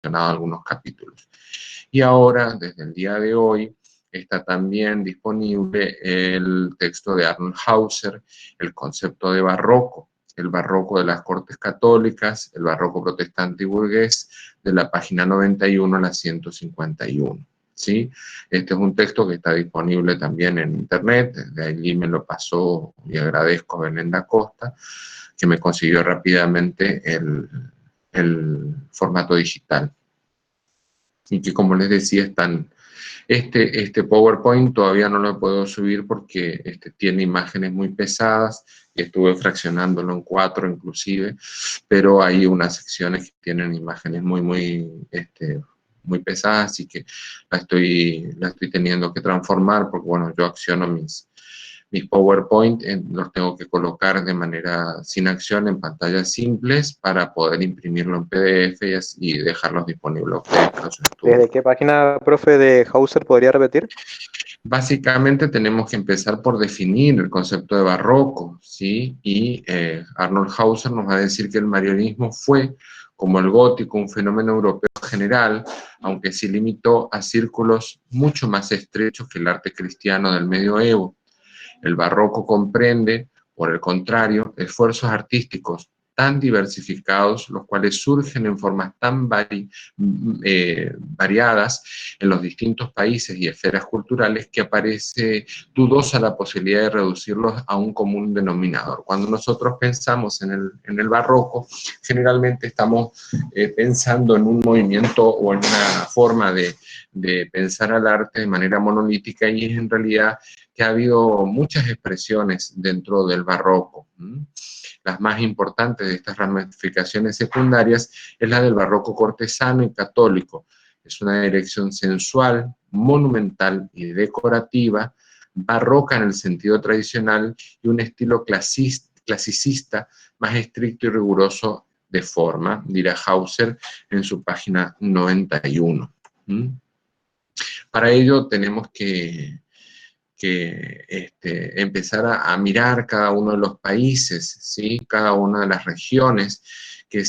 algunos capítulos. Y ahora, desde el día de hoy, está también disponible el texto de Arnold Hauser, el concepto de barroco, el barroco de las Cortes Católicas, el barroco protestante y burgués, de la página 91 a la 151. ¿Sí? Este es un texto que está disponible también en internet, de allí me lo pasó y agradezco a Belén da Costa, que me consiguió rápidamente el formato digital. Y que, como les decía, este PowerPoint todavía no lo puedo subir porque tiene imágenes muy pesadas y estuve fraccionándolo en 4 inclusive, pero hay unas secciones que tienen imágenes muy pesadas, así que la estoy teniendo que transformar porque, bueno, yo acciono mis PowerPoint, los tengo que colocar de manera sin acción en pantallas simples para poder imprimirlo en PDF y dejarlos disponibles a ustedes para su estudio. ¿Desde qué página, profe, de Hauser podría repetir? Básicamente tenemos que empezar por definir el concepto de barroco, ¿sí? Y Arnold Hauser nos va a decir que el manierismo fue, como el gótico, un fenómeno europeo general, aunque se limitó a círculos mucho más estrechos que el arte cristiano del medioevo. El barroco comprende, por el contrario, esfuerzos artísticos tan diversificados, los cuales surgen en formas tan variadas en los distintos países y esferas culturales, que aparece dudosa la posibilidad de reducirlos a un común denominador. Cuando nosotros pensamos en el barroco, generalmente estamos pensando en un movimiento o en una forma de pensar al arte de manera monolítica, y es en realidad que ha habido muchas expresiones dentro del barroco. Las más importantes de estas ramificaciones secundarias es la del barroco cortesano y católico. Es una dirección sensual, monumental y decorativa, barroca en el sentido tradicional, y un estilo clasicista más estricto y riguroso de forma, dirá Hauser en su página 91. Para ello tenemos que empezar a mirar cada uno de los países, ¿sí? Cada una de las regiones en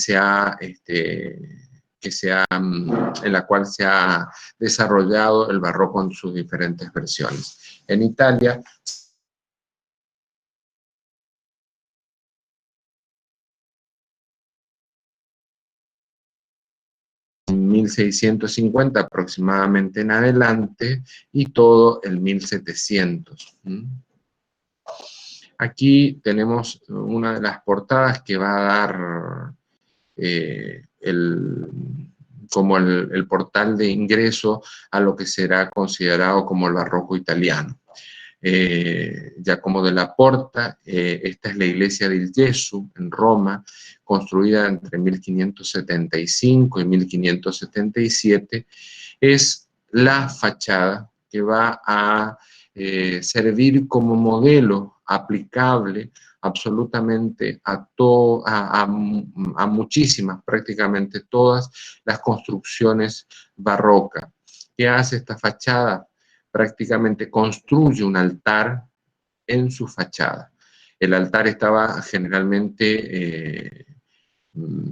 la cual se ha desarrollado el barroco en sus diferentes versiones. En Italia, en 1650 aproximadamente en adelante, y todo el 1700. Aquí tenemos una de las portadas que va a dar como el portal de ingreso a lo que será considerado como el barroco italiano. Giacomo della Porta, esta es la iglesia del Gesù en Roma, construida entre 1575 y 1577, es la fachada que va a servir como modelo aplicable absolutamente a muchísimas, prácticamente todas las construcciones barrocas. ¿Qué hace esta fachada? Prácticamente construye un altar en su fachada. El altar estaba generalmente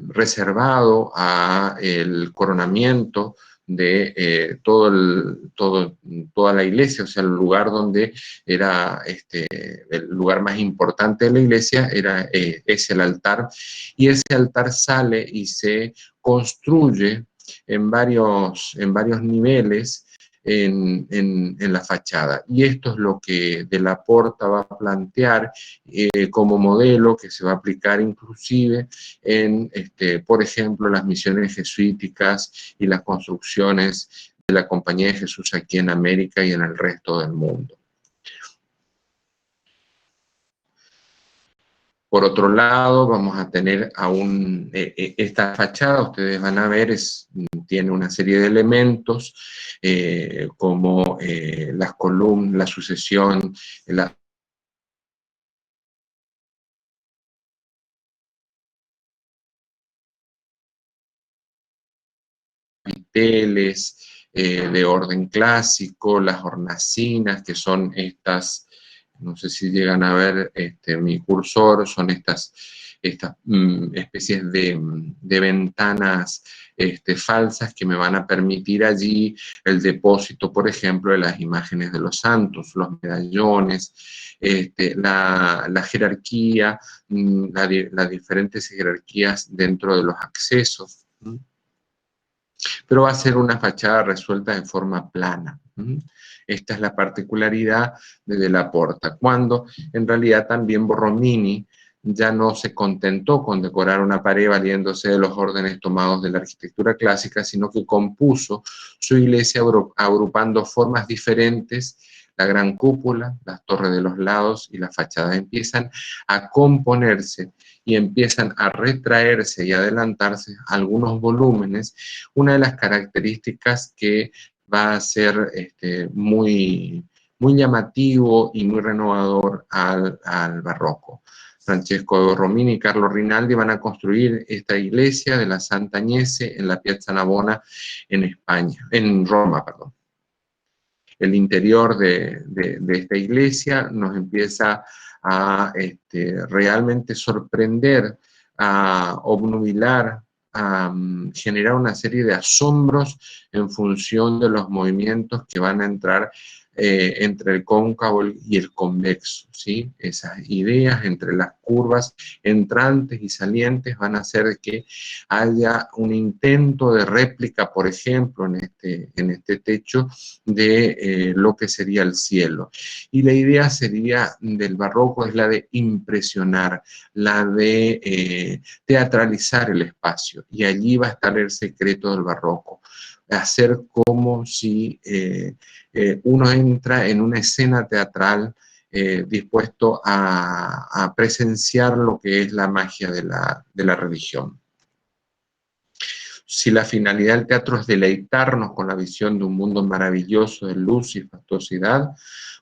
reservado a el coronamiento de toda la iglesia, o sea, el lugar donde era el lugar más importante de la iglesia es el altar, y ese altar sale y se construye en varios niveles en la fachada. Y esto es lo que Della Porta va a plantear como modelo que se va a aplicar inclusive en, por ejemplo, las misiones jesuíticas y las construcciones de la Compañía de Jesús aquí en América y en el resto del mundo. Por otro lado, vamos a tener esta fachada, ustedes van a ver, tiene una serie de elementos como las columnas, la sucesión, capiteles de orden clásico, las hornacinas, que son estas, no sé si llegan a ver mi cursor, son estas estas especies de ventanas falsas que me van a permitir allí el depósito, por ejemplo, de las imágenes de los santos, los medallones, la jerarquía, las diferentes jerarquías dentro de los accesos. Pero va a ser una fachada resuelta de forma plana. Esta es la particularidad de Della Porta, cuando en realidad también Borromini ya no se contentó con decorar una pared valiéndose de los órdenes tomados de la arquitectura clásica, sino que compuso su iglesia agrupando formas diferentes. La gran cúpula, las torres de los lados y la fachada empiezan a componerse y empiezan a retraerse y adelantarse algunos volúmenes. Una de las características que va a ser muy llamativo y muy renovador al barroco. Francesco Borromini y Carlo Rinaldi van a construir esta iglesia de la Santa Agnese en la Piazza Navona en Roma, perdón. El interior de esta iglesia nos empieza a realmente sorprender, a obnubilar, a generar una serie de asombros en función de los movimientos que van a entrar entre el cóncavo y el convexo, ¿sí? Esas ideas entre las curvas entrantes y salientes van a hacer que haya un intento de réplica, por ejemplo, en este techo de lo que sería el cielo. Y la idea sería del barroco es la de impresionar, la de teatralizar el espacio. Y allí va a estar el secreto del barroco. Hacer como si uno entra en una escena teatral dispuesto a presenciar lo que es la magia de la religión. Si la finalidad del teatro es deleitarnos con la visión de un mundo maravilloso de luz y fastuosidad,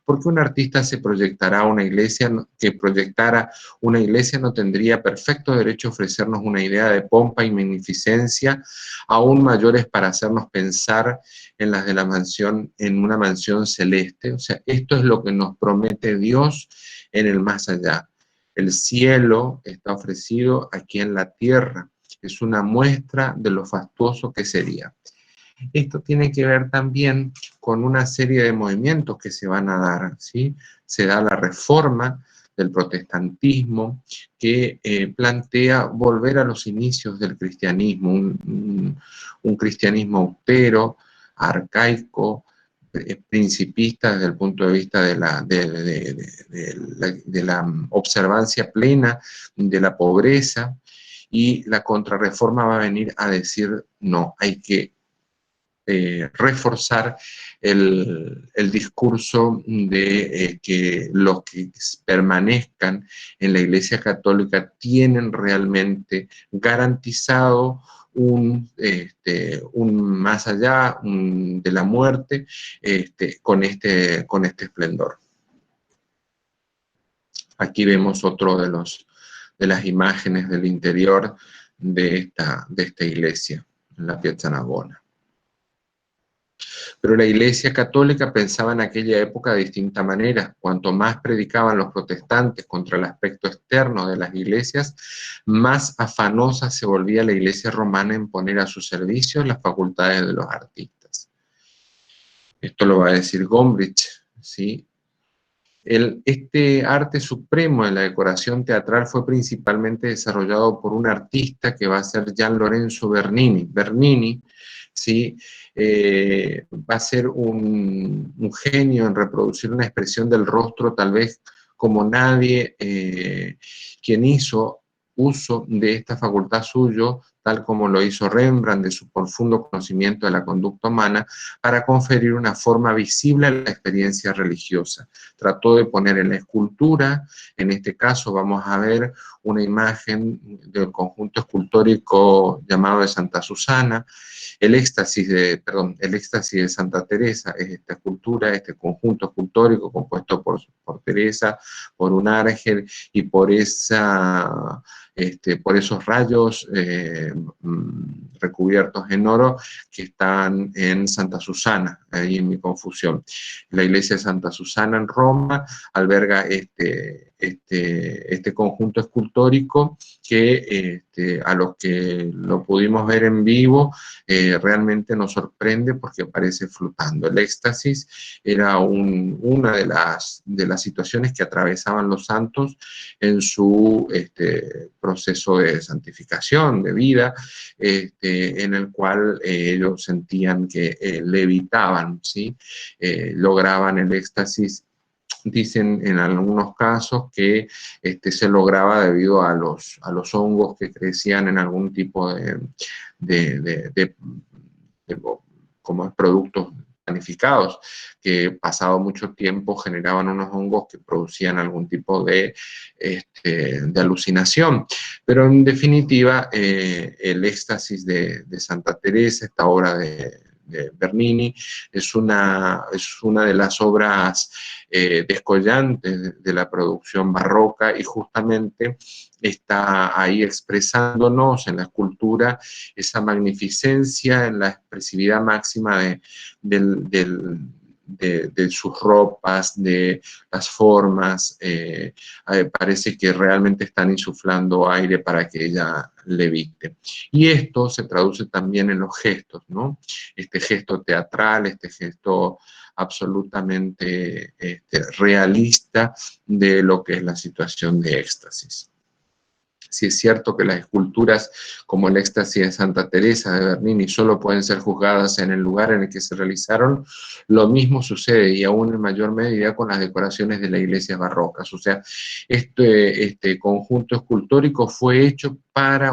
¿por qué un artista se proyectará una iglesia que proyectara una iglesia no tendría perfecto derecho a ofrecernos una idea de pompa y magnificencia aún mayores para hacernos pensar en las de la mansión, en una mansión celeste? O sea, esto es lo que nos promete Dios en el más allá. El cielo está ofrecido aquí en la tierra. Es una muestra de lo fastuoso que sería. Esto tiene que ver también con una serie de movimientos que se van a dar, ¿sí? Se da la reforma del protestantismo que plantea volver a los inicios del cristianismo, un cristianismo austero, arcaico, principista desde el punto de vista de la observancia plena de la pobreza. Y la contrarreforma va a venir a decir, no, hay que reforzar el discurso de que los que permanezcan en la Iglesia Católica tienen realmente garantizado un más allá de la muerte con este esplendor. Aquí vemos otro de las imágenes del interior de esta iglesia, en la Piazza Navona. Pero la Iglesia Católica pensaba en aquella época de distinta manera. Cuanto más predicaban los protestantes contra el aspecto externo de las iglesias, más afanosa se volvía la Iglesia romana en poner a su servicio las facultades de los artistas. Esto lo va a decir Gombrich, ¿sí? Este arte supremo de la decoración teatral fue principalmente desarrollado por un artista que va a ser Gian Lorenzo Bernini. Bernini, ¿sí? Va a ser un genio en reproducir una expresión del rostro tal vez como nadie quien hizo uso de esta facultad suyo, tal como lo hizo Rembrandt, de su profundo conocimiento de la conducta humana, para conferir una forma visible a la experiencia religiosa. Trató de poner en la escultura, en este caso vamos a ver una imagen del conjunto escultórico llamado de Santa Susana. El éxtasis de Santa Teresa es esta escultura, este conjunto escultórico compuesto por Teresa, por un ángel y por esos rayos recubiertos en oro que están en Santa Susana, ahí en mi confusión. La iglesia de Santa Susana en Roma alberga este conjunto escultórico que a los que lo pudimos ver en vivo realmente nos sorprende porque parece flotando. El éxtasis era una de las situaciones que atravesaban los santos en su proceso de santificación, de vida, en el cual ellos sentían que levitaban, ¿sí? Lograban el éxtasis. Dicen en algunos casos que se lograba debido a los hongos que crecían en algún tipo de como productos planificados, que pasado mucho tiempo generaban unos hongos que producían algún tipo de alucinación. Pero en definitiva, el éxtasis de Santa Teresa, esta obra de Bernini, es una de las obras descollantes de la producción barroca y justamente está ahí expresándonos en la escultura esa magnificencia, en la expresividad máxima de sus ropas, de las formas. Parece que realmente están insuflando aire para que ella levite. Y esto se traduce también en los gestos, ¿no? Este gesto teatral, este gesto absolutamente realista de lo que es la situación de éxtasis. Si es cierto que las esculturas como el éxtasis de Santa Teresa de Bernini solo pueden ser juzgadas en el lugar en el que se realizaron, lo mismo sucede y aún en mayor medida con las decoraciones de las iglesias barrocas. O sea, este conjunto escultórico fue hecho para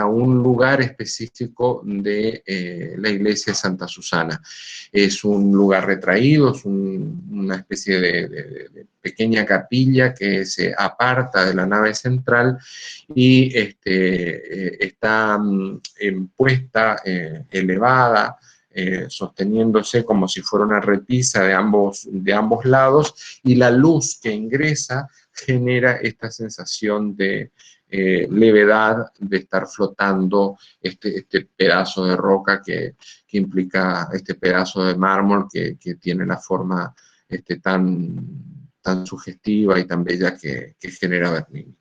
un lugar específico de la iglesia de Santa Susana. Es un lugar retraído, es una especie de pequeña capilla que se aparta de la nave central y está puesta, elevada, sosteniéndose como si fuera una repisa de ambos lados, y la luz que ingresa genera esta sensación de levedad, de estar flotando este pedazo de roca que implica este pedazo de mármol que tiene la forma tan sugestiva y tan bella que genera Bernini.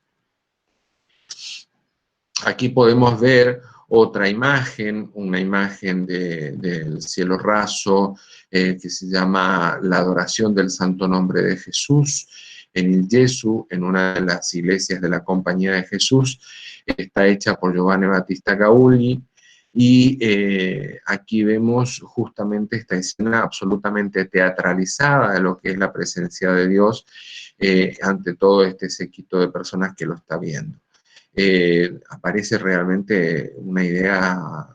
Aquí podemos ver otra imagen, una imagen del cielo raso que se llama La adoración del Santo Nombre de Jesús en il Gesù, en una de las iglesias de la Compañía de Jesús. Está hecha por Giovanni Battista Gaulli. Y aquí vemos justamente esta escena absolutamente teatralizada de lo que es la presencia de Dios ante todo este séquito de personas que lo está viendo. Aparece realmente una idea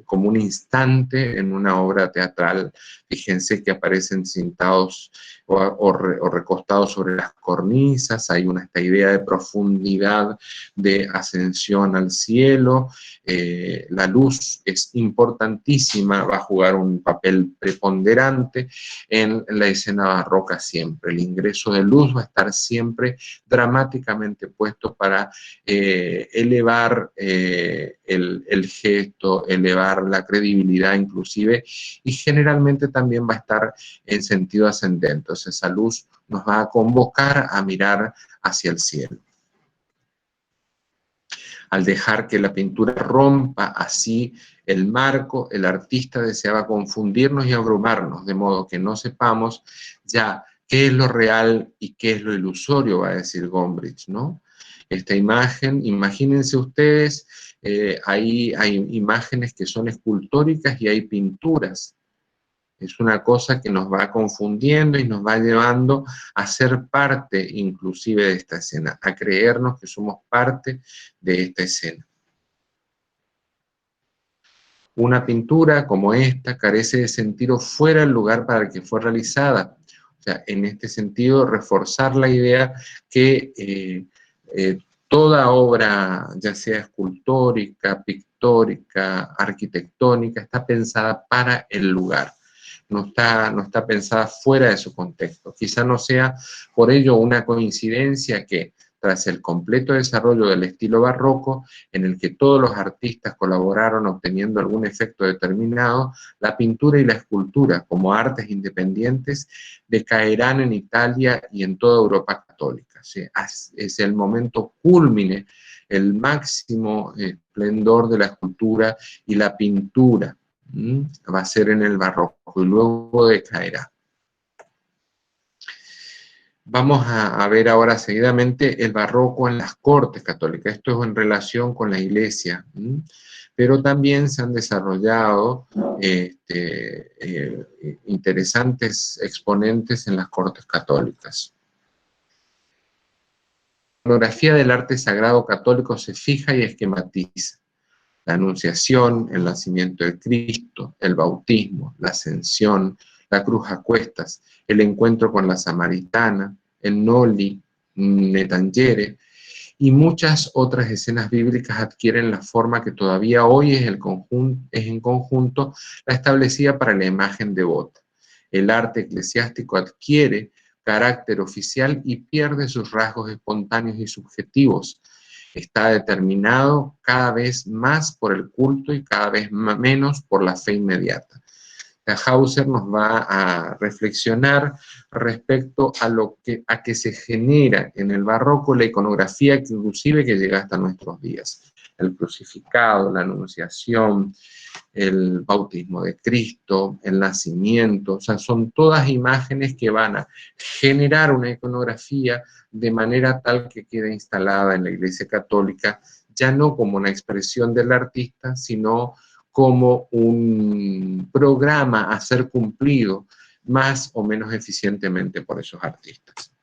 como un instante en una obra teatral. Fíjense que aparecen sentados o recostados sobre las cornisas, hay esta idea de profundidad, de ascensión al cielo. La luz es importantísima, va a jugar un papel preponderante en la escena barroca siempre. El ingreso de luz va a estar siempre dramáticamente puesto para elevar el gesto, elevar la credibilidad inclusive, y generalmente también va a estar en sentido ascendente. Entonces esa luz nos va a convocar a mirar hacia el cielo. Al dejar que la pintura rompa así el marco, el artista deseaba confundirnos y abrumarnos, de modo que no sepamos ya qué es lo real y qué es lo ilusorio, va a decir Gombrich, ¿no? Esta imagen, imagínense ustedes, ahí hay imágenes que son escultóricas y hay pinturas. Es una cosa que nos va confundiendo y nos va llevando a ser parte inclusive de esta escena, a creernos que somos parte de esta escena. Una pintura como esta carece de sentido fuera del lugar para el que fue realizada. O sea, en este sentido, reforzar la idea que toda obra, ya sea escultórica, pictórica, arquitectónica, está pensada para el lugar. No está pensada fuera de su contexto. Quizá no sea por ello una coincidencia que Tras el completo desarrollo del estilo barroco, en el que todos los artistas colaboraron obteniendo algún efecto determinado, la pintura y la escultura, como artes independientes, decaerán en Italia y en toda Europa católica. ¿Sí? Es el momento cúlmine, el máximo esplendor de la escultura y la pintura. Va a ser en el barroco y luego decaerá. Vamos a ver ahora seguidamente el barroco en las cortes católicas. Esto es en relación con la iglesia, pero también se han desarrollado interesantes exponentes en las cortes católicas. La iconografía del arte sagrado católico se fija y esquematiza. La Anunciación, el nacimiento de Cristo, el bautismo, la ascensión, la cruz a cuestas, el encuentro con la samaritana, el Noli, Netangere, y muchas otras escenas bíblicas adquieren la forma que todavía hoy es en conjunto la establecida para la imagen devota. El arte eclesiástico adquiere carácter oficial y pierde sus rasgos espontáneos y subjetivos. Está determinado cada vez más por el culto y cada vez menos por la fe inmediata. Hauser nos va a reflexionar respecto a que se genera en el barroco la iconografía que inclusive que llega hasta nuestros días. El crucificado, la anunciación, el bautismo de Cristo, el nacimiento, o sea, son todas imágenes que van a generar una iconografía de manera tal que quede instalada en la Iglesia Católica, ya no como una expresión del artista, sino como un programa a ser cumplido más o menos eficientemente por esos artistas.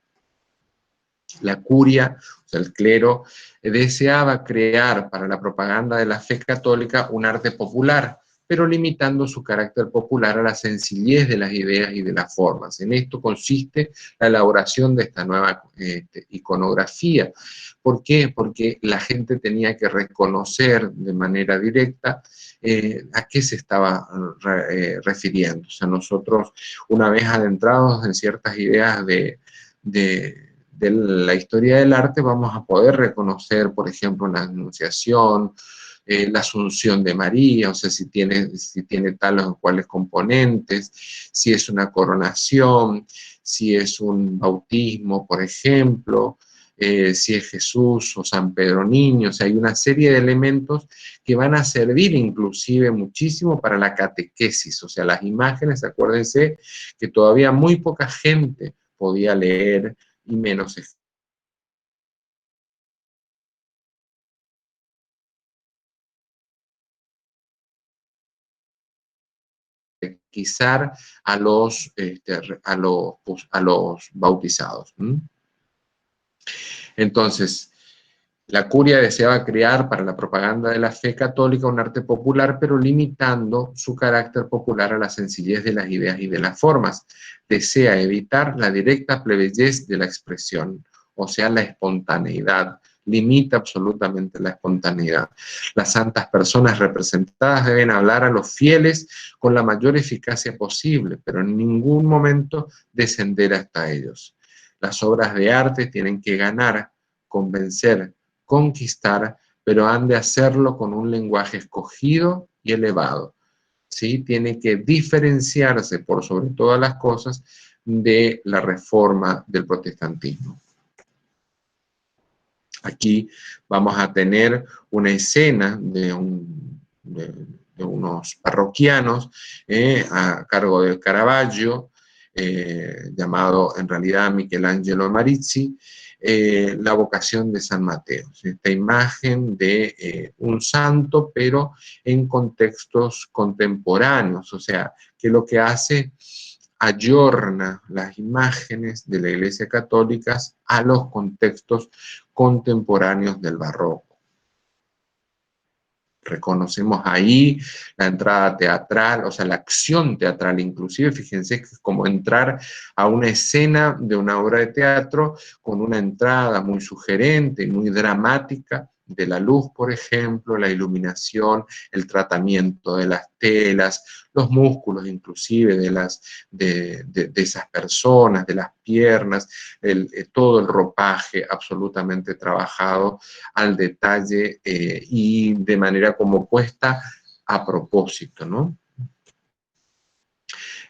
La curia, o sea, el clero, deseaba crear para la propaganda de la fe católica un arte popular, pero limitando su carácter popular a la sencillez de las ideas y de las formas. En esto consiste la elaboración de esta nueva iconografía. ¿Por qué? Porque la gente tenía que reconocer de manera directa a qué se estaba refiriendo. O sea, nosotros, una vez adentrados en ciertas ideas de la historia del arte, vamos a poder reconocer, por ejemplo, la Anunciación, la Asunción de María, o sea, si tiene tales o cuales componentes, si es una coronación, si es un bautismo, por ejemplo, si es Jesús o San Pedro Niño. O sea, hay una serie de elementos que van a servir inclusive muchísimo para la catequesis. O sea, las imágenes, acuérdense que todavía muy poca gente podía leer y menos catequizar a los bautizados. Entonces, la curia deseaba crear para la propaganda de la fe católica un arte popular, pero limitando su carácter popular a la sencillez de las ideas y de las formas. Desea evitar la directa plebeyez de la expresión, o sea, la espontaneidad. Limita absolutamente la espontaneidad. Las santas personas representadas deben hablar a los fieles con la mayor eficacia posible, pero en ningún momento descender hasta ellos. Las obras de arte tienen que ganar, convencer, conquistar, pero han de hacerlo con un lenguaje escogido y elevado. ¿Sí? Tiene que diferenciarse por sobre todas las cosas de la reforma del protestantismo. Aquí vamos a tener una escena de unos parroquianos a cargo del Caravaggio, llamado en realidad Michelangelo Marizzi, la vocación de San Mateo. Esta imagen de un santo, pero en contextos contemporáneos, o sea, que lo que hace ayorna las imágenes de la Iglesia Católica a los contextos contemporáneos del barroco. Reconocemos ahí la entrada teatral, o sea, la acción teatral, inclusive, fíjense que es como entrar a una escena de una obra de teatro con una entrada muy sugerente, muy dramática, de la luz, por ejemplo, la iluminación, el tratamiento de las telas, los músculos inclusive de esas personas, de las piernas, todo el ropaje absolutamente trabajado al detalle y de manera como puesta a propósito, ¿no?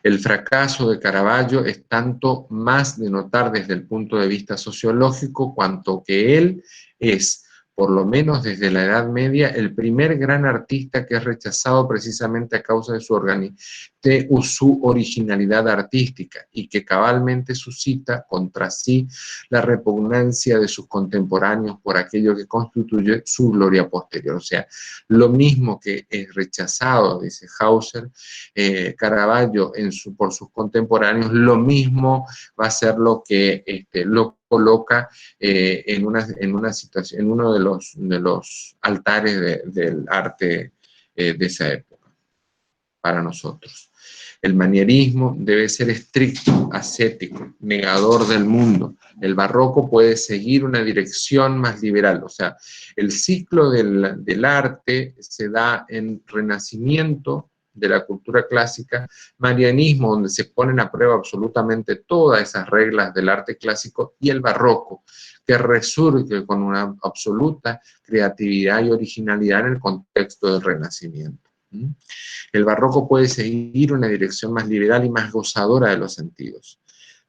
El fracaso de Caravaggio es tanto más de notar desde el punto de vista sociológico, cuanto que él es, por lo menos desde la Edad Media, el primer gran artista que es rechazado precisamente a causa de su originalidad artística y que cabalmente suscita contra sí la repugnancia de sus contemporáneos por aquello que constituye su gloria posterior. O sea, lo mismo que es rechazado, dice Hauser, Caravaggio por sus contemporáneos, lo mismo va a ser lo que lo coloca en una situación, en uno de los altares del arte de esa época para nosotros. El manierismo debe ser estricto, ascético, negador del mundo. El barroco puede seguir una dirección más liberal. O sea, el ciclo del arte se da en Renacimiento de la cultura clásica, marianismo, donde se ponen a prueba absolutamente todas esas reglas del arte clásico, y el barroco, que resurge con una absoluta creatividad y originalidad en el contexto del Renacimiento. El barroco puede seguir una dirección más liberal y más gozadora de los sentidos.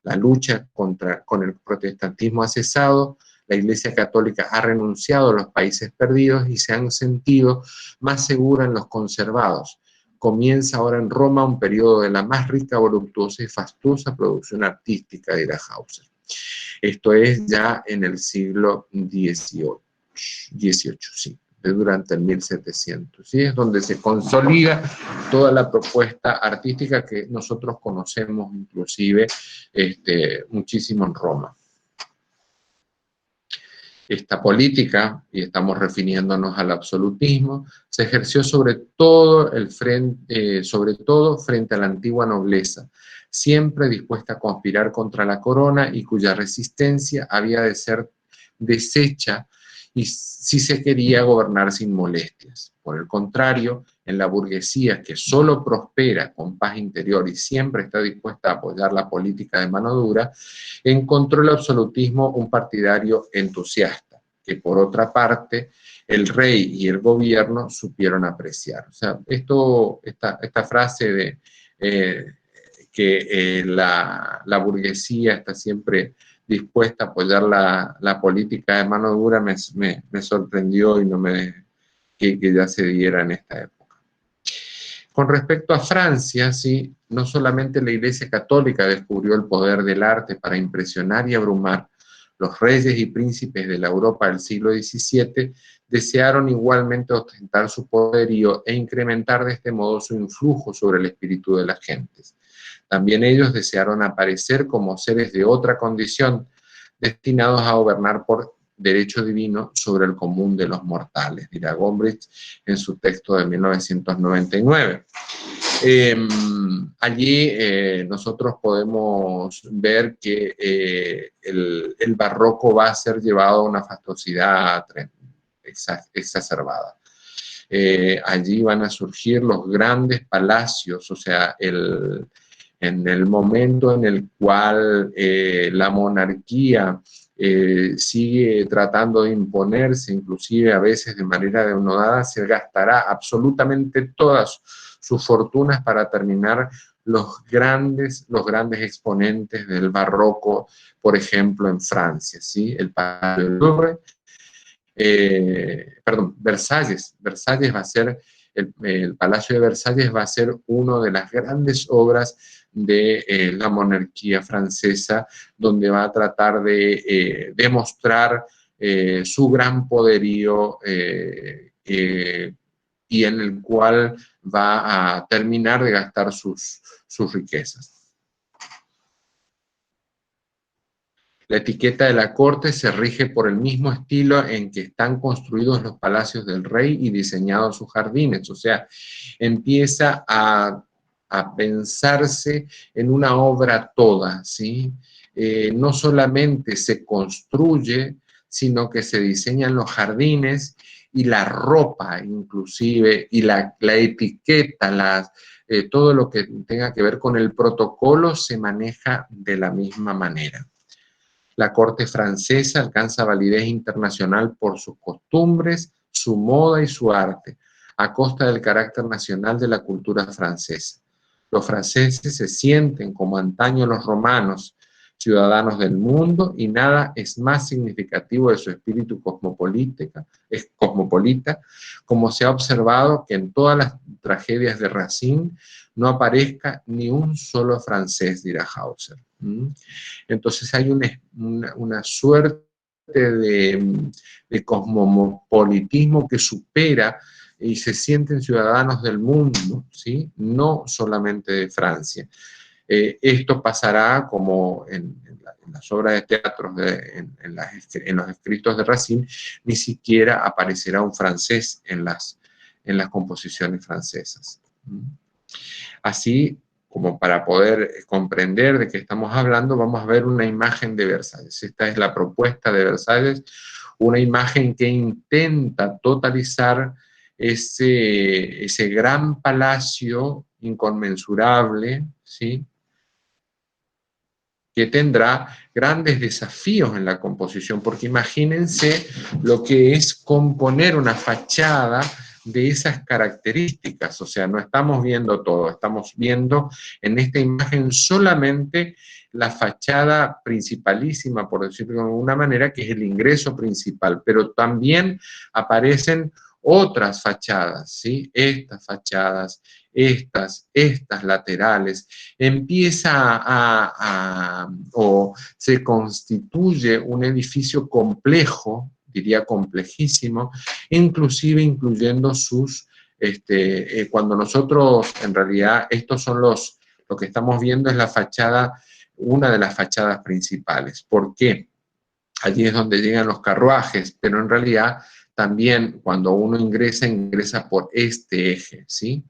La lucha con el protestantismo ha cesado, la Iglesia Católica ha renunciado a los países perdidos y se han sentido más segura en los conservados. Comienza ahora en Roma un periodo de la más rica, voluptuosa y fastuosa producción artística, dirá Hauser. Esto es ya en el siglo XVIII, sí, durante el 1700, ¿sí? Es donde se consolida toda la propuesta artística que nosotros conocemos inclusive muchísimo en Roma. Esta política, y estamos refiriéndonos al absolutismo, se ejerció sobre todo frente a la antigua nobleza, siempre dispuesta a conspirar contra la corona y cuya resistencia había de ser deshecha y si se quería gobernar sin molestias. Por el contrario, en la burguesía, que solo prospera con paz interior y siempre está dispuesta a apoyar la política de mano dura, encontró el absolutismo un partidario entusiasta, que por otra parte el rey y el gobierno supieron apreciar. O sea, esta frase de que la burguesía está siempre dispuesta a apoyar la política de mano dura me sorprendió y no que ya se diera en esta época. Con respecto a Francia, sí, no solamente la Iglesia Católica descubrió el poder del arte para impresionar y abrumar, los reyes y príncipes de la Europa del siglo XVII desearon igualmente ostentar su poderío e incrementar de este modo su influjo sobre el espíritu de las gentes. También ellos desearon aparecer como seres de otra condición, destinados a gobernar por derecho divino sobre el común de los mortales, dirá Gombrich en su texto de 1999. Allí nosotros podemos ver que el barroco va a ser llevado a una fastuosidad exacerbada. Allí van a surgir los grandes palacios, o sea, en el momento en el cual la monarquía sigue tratando de imponerse, inclusive a veces de manera denodada, se gastará absolutamente todas sus fortunas para terminar los grandes exponentes del barroco, por ejemplo, en Francia, ¿sí? El Palacio del Louvre, Versalles va a ser, el Palacio de Versalles va a ser una de las grandes obras de la monarquía francesa, donde va a tratar de demostrar su gran poderío y en el cual va a terminar de gastar sus riquezas. La etiqueta de la corte se rige por el mismo estilo en que están construidos los palacios del rey y diseñados sus jardines. O sea, empieza a pensarse en una obra toda, ¿sí? No solamente se construye, sino que se diseñan los jardines y la ropa inclusive, y la etiqueta, todo lo que tenga que ver con el protocolo se maneja de la misma manera. La corte francesa alcanza validez internacional por sus costumbres, su moda y su arte, a costa del carácter nacional de la cultura francesa. Los franceses se sienten, como antaño los romanos, ciudadanos del mundo, y nada es más significativo de su espíritu cosmopolita, como se ha observado que en todas las tragedias de Racine no aparezca ni un solo francés, dirá Hauser. Entonces hay una suerte de cosmopolitismo que supera y se sienten ciudadanos del mundo, ¿sí? No solamente de Francia. Esto pasará como en las obras de teatro, en los escritos de Racine, ni siquiera aparecerá un francés en las composiciones francesas. Así, como para poder comprender de qué estamos hablando, vamos a ver una imagen de Versalles. Esta es la propuesta de Versalles, una imagen que intenta totalizar ese gran palacio inconmensurable, ¿sí?, que tendrá grandes desafíos en la composición, porque imagínense lo que es componer una fachada de esas características. O sea, no estamos viendo todo, estamos viendo en esta imagen solamente la fachada principalísima, por decirlo de alguna manera, que es el ingreso principal, pero también aparecen otras fachadas, ¿sí? Estas fachadas, estas laterales, o se constituye un edificio complejo, diría complejísimo, inclusive incluyendo cuando nosotros, en realidad, estos son lo que estamos viendo es la fachada, una de las fachadas principales. ¿Por qué? Allí es donde llegan los carruajes, pero en realidad también cuando uno ingresa por este eje, ¿sí?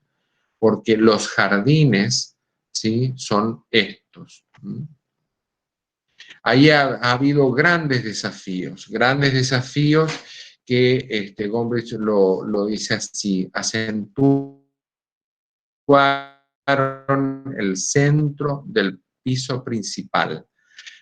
Porque los jardines, ¿sí?, son estos. Ahí ha habido grandes desafíos que Gombrich lo dice así: acentuaron el centro del piso principal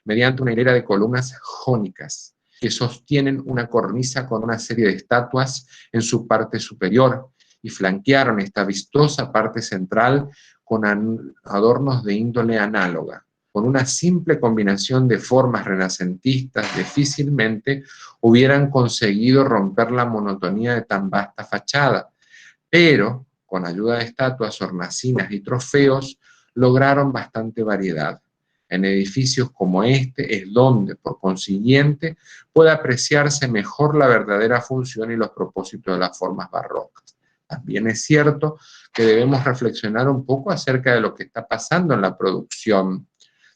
mediante una hilera de columnas jónicas que sostienen una cornisa con una serie de estatuas en su parte superior, y flanquearon esta vistosa parte central con adornos de índole análoga. Con una simple combinación de formas renacentistas, difícilmente hubieran conseguido romper la monotonía de tan vasta fachada, pero con ayuda de estatuas, hornacinas y trofeos, lograron bastante variedad. En edificios como este es donde, por consiguiente, puede apreciarse mejor la verdadera función y los propósitos de las formas barrocas. También es cierto que debemos reflexionar un poco acerca de lo que está pasando en la producción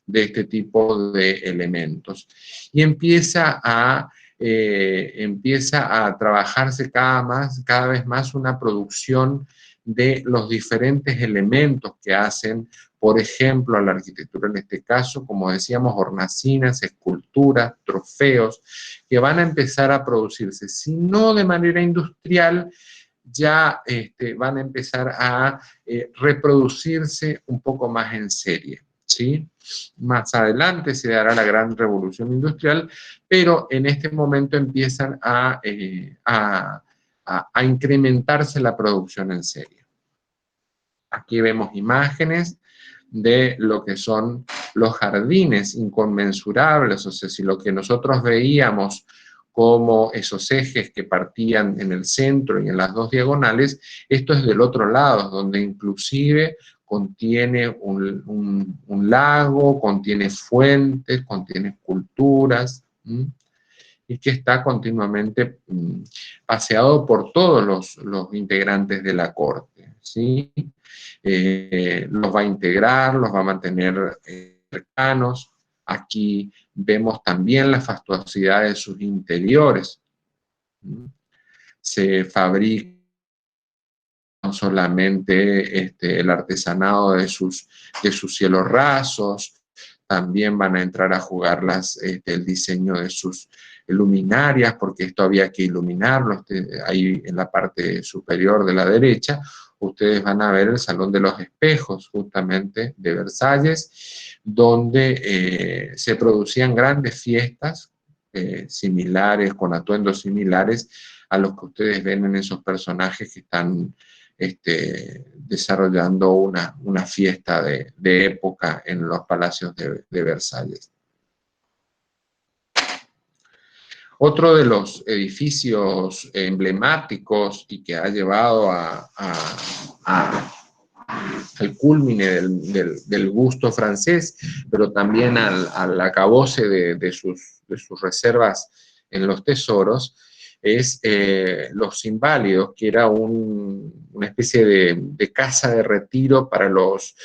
de este tipo de elementos. Y empieza a trabajarse cada vez más una producción de los diferentes elementos que hacen, por ejemplo, a la arquitectura en este caso, como decíamos, hornacinas, esculturas, trofeos, que van a empezar a producirse, si no de manera industrial, ya van a empezar a reproducirse un poco más en serie, ¿sí? Más adelante se dará la gran revolución industrial, pero en este momento empiezan a incrementarse la producción en serie. Aquí vemos imágenes de lo que son los jardines inconmensurables, o sea, si lo que nosotros veíamos como esos ejes que partían en el centro y en las dos diagonales, esto es del otro lado, donde inclusive contiene un lago, contiene fuentes, contiene esculturas, y que está continuamente paseado por todos los integrantes de la corte, ¿sí? Los va a integrar, los va a mantener cercanos. Aquí vemos también la fastuosidad de sus interiores. Se fabrica no solamente el artesanado de sus cielos rasos, también van a entrar a jugar el diseño de sus luminarias, porque esto había que iluminarlo. Ahí en la parte superior de la derecha, ustedes van a ver el Salón de los Espejos, justamente de Versalles, donde se producían grandes fiestas similares, con atuendos similares a los que ustedes ven en esos personajes que están desarrollando una fiesta de época en los palacios de Versalles. Otro de los edificios emblemáticos y que ha llevado al culmine del gusto francés, pero también al acabose de sus reservas en los tesoros, es Los Inválidos, que era una especie de casa de retiro para los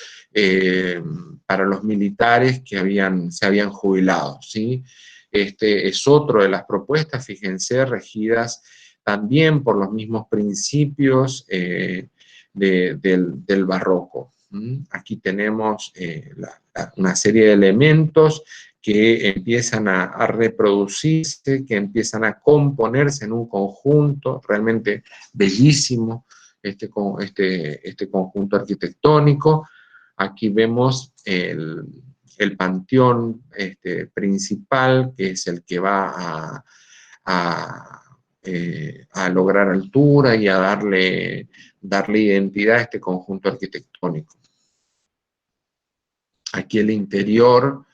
militares que se habían jubilado, ¿sí? Este es otro de las propuestas, fíjense, regidas también por los mismos principios del barroco. Aquí tenemos una serie de elementos que empiezan a reproducirse, que empiezan a componerse en un conjunto realmente bellísimo, este conjunto arquitectónico. Aquí vemos el panteón principal, que es el que va a lograr altura y a darle identidad a este conjunto arquitectónico. Aquí el interior,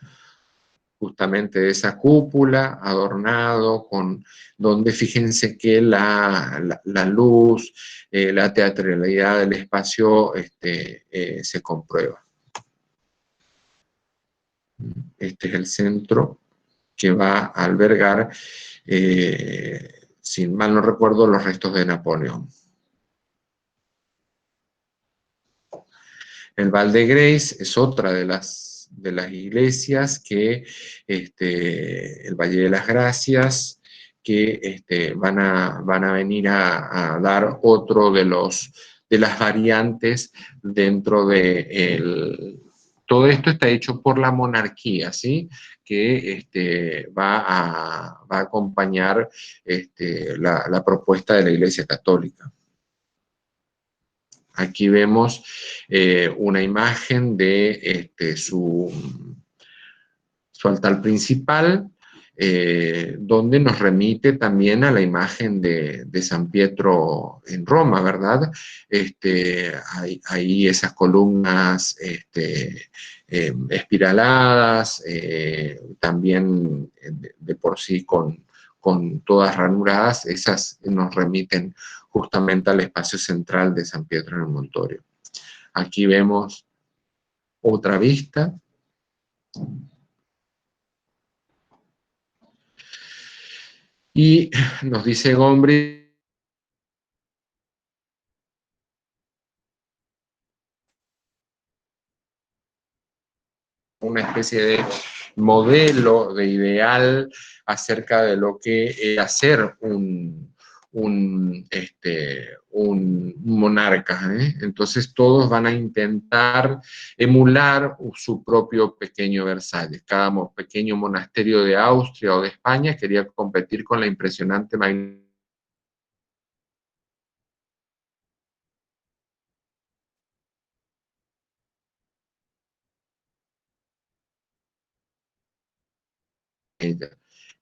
justamente de esa cúpula, adornado donde fíjense que la luz, la teatralidad del espacio se comprueba. Este es el centro que va a albergar, si mal no recuerdo, los restos de Napoleón. El Val de Grace es otra de las iglesias que, el Valle de las Gracias, que van a venir a dar otro de las variantes dentro de todo esto está hecho por la monarquía, ¿sí? Que va a acompañar la propuesta de la Iglesia Católica. Aquí vemos una imagen de su altar principal, donde nos remite también a la imagen de San Pietro en Roma, ¿verdad? Hay esas columnas espiraladas, también de por sí con todas ranuradas, esas nos remiten justamente al espacio central de San Pietro en el Montorio. Aquí vemos otra vista. Y nos dice Gombrich una especie de modelo, de ideal acerca de lo que es hacer un monarca. Entonces todos van a intentar emular su propio pequeño Versalles. Cada pequeño monasterio de Austria o de España quería competir con la impresionante magnitud ella.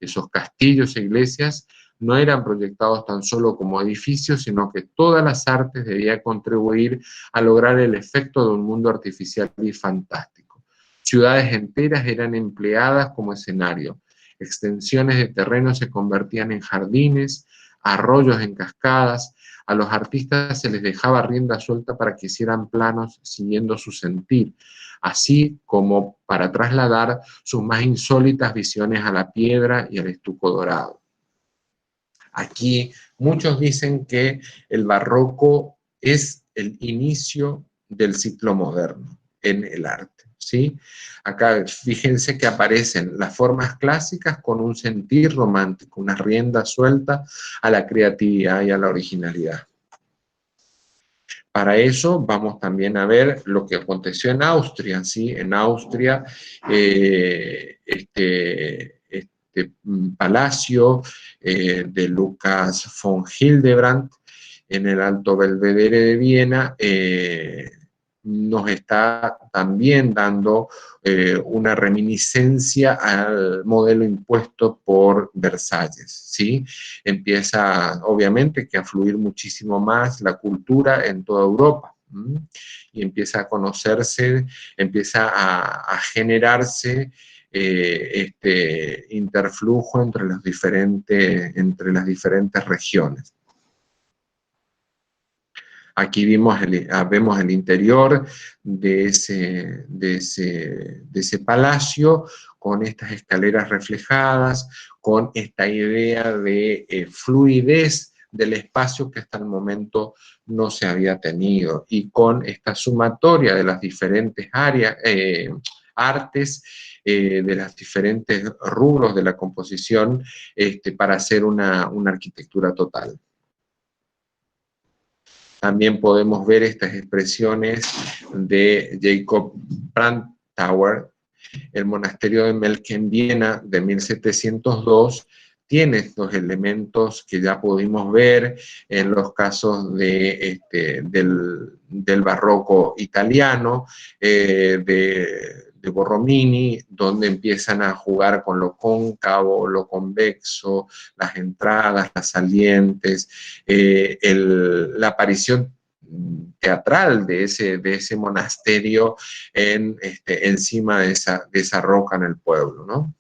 Esos castillos e iglesias no eran proyectados tan solo como edificios, sino que todas las artes debían contribuir a lograr el efecto de un mundo artificial y fantástico. Ciudades enteras eran empleadas como escenario. Extensiones de terreno se convertían en jardines, arroyos en cascadas. A los artistas se les dejaba rienda suelta para que hicieran planos siguiendo su sentir, así como para trasladar sus más insólitas visiones a la piedra y al estuco dorado. Aquí muchos dicen que el barroco es el inicio del ciclo moderno en el arte, ¿sí? Acá fíjense que aparecen las formas clásicas con un sentir romántico, una rienda suelta a la creatividad y a la originalidad. Para eso vamos también a ver lo que aconteció en Austria, ¿sí? En Austria palacio de Lucas von Hildebrandt en el Alto Belvedere de Viena, nos está también dando una reminiscencia al modelo impuesto por Versalles, ¿sí? Empieza, obviamente, que a fluir muchísimo más la cultura en toda Europa, ¿m? Y empieza a conocerse, empieza a generarse este interflujo entre las diferentes regiones. Aquí vemos el interior de ese palacio con estas escaleras reflejadas, con esta idea de fluidez del espacio que hasta el momento no se había tenido, y con esta sumatoria de las diferentes áreas, artes, de los diferentes rubros de la composición, para hacer una arquitectura total. También podemos ver estas expresiones de Jacob Brandtauer. El monasterio de Melk en Viena de 1702 tiene estos elementos que ya pudimos ver en los casos del barroco italiano, de Borromini, donde empiezan a jugar con lo cóncavo, lo convexo, las entradas, las salientes, la aparición teatral de ese monasterio encima de esa roca en el pueblo, ¿no?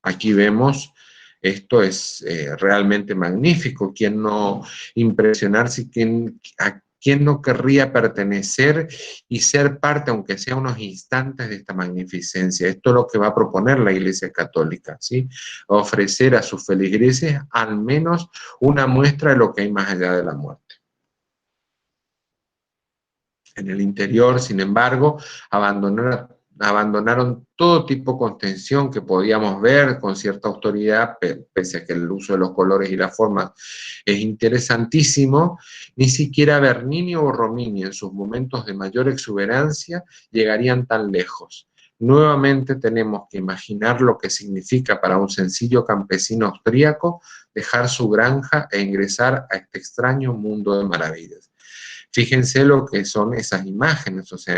Aquí vemos, esto es realmente magnífico. ¿Quién no impresionarse? ¿A quién no querría pertenecer y ser parte, aunque sea unos instantes, de esta magnificencia? Esto es lo que va a proponer la Iglesia Católica, ¿sí? Ofrecer a sus feligreses al menos una muestra de lo que hay más allá de la muerte. En el interior, sin embargo, abandonaron todo tipo de contención que podíamos ver con cierta autoridad, pese a que el uso de los colores y las formas es interesantísimo. Ni siquiera Bernini o Romini, en sus momentos de mayor exuberancia, llegarían tan lejos. Nuevamente tenemos que imaginar lo que significa para un sencillo campesino austríaco dejar su granja e ingresar a este extraño mundo de maravillas. Fíjense lo que son esas imágenes, o sea,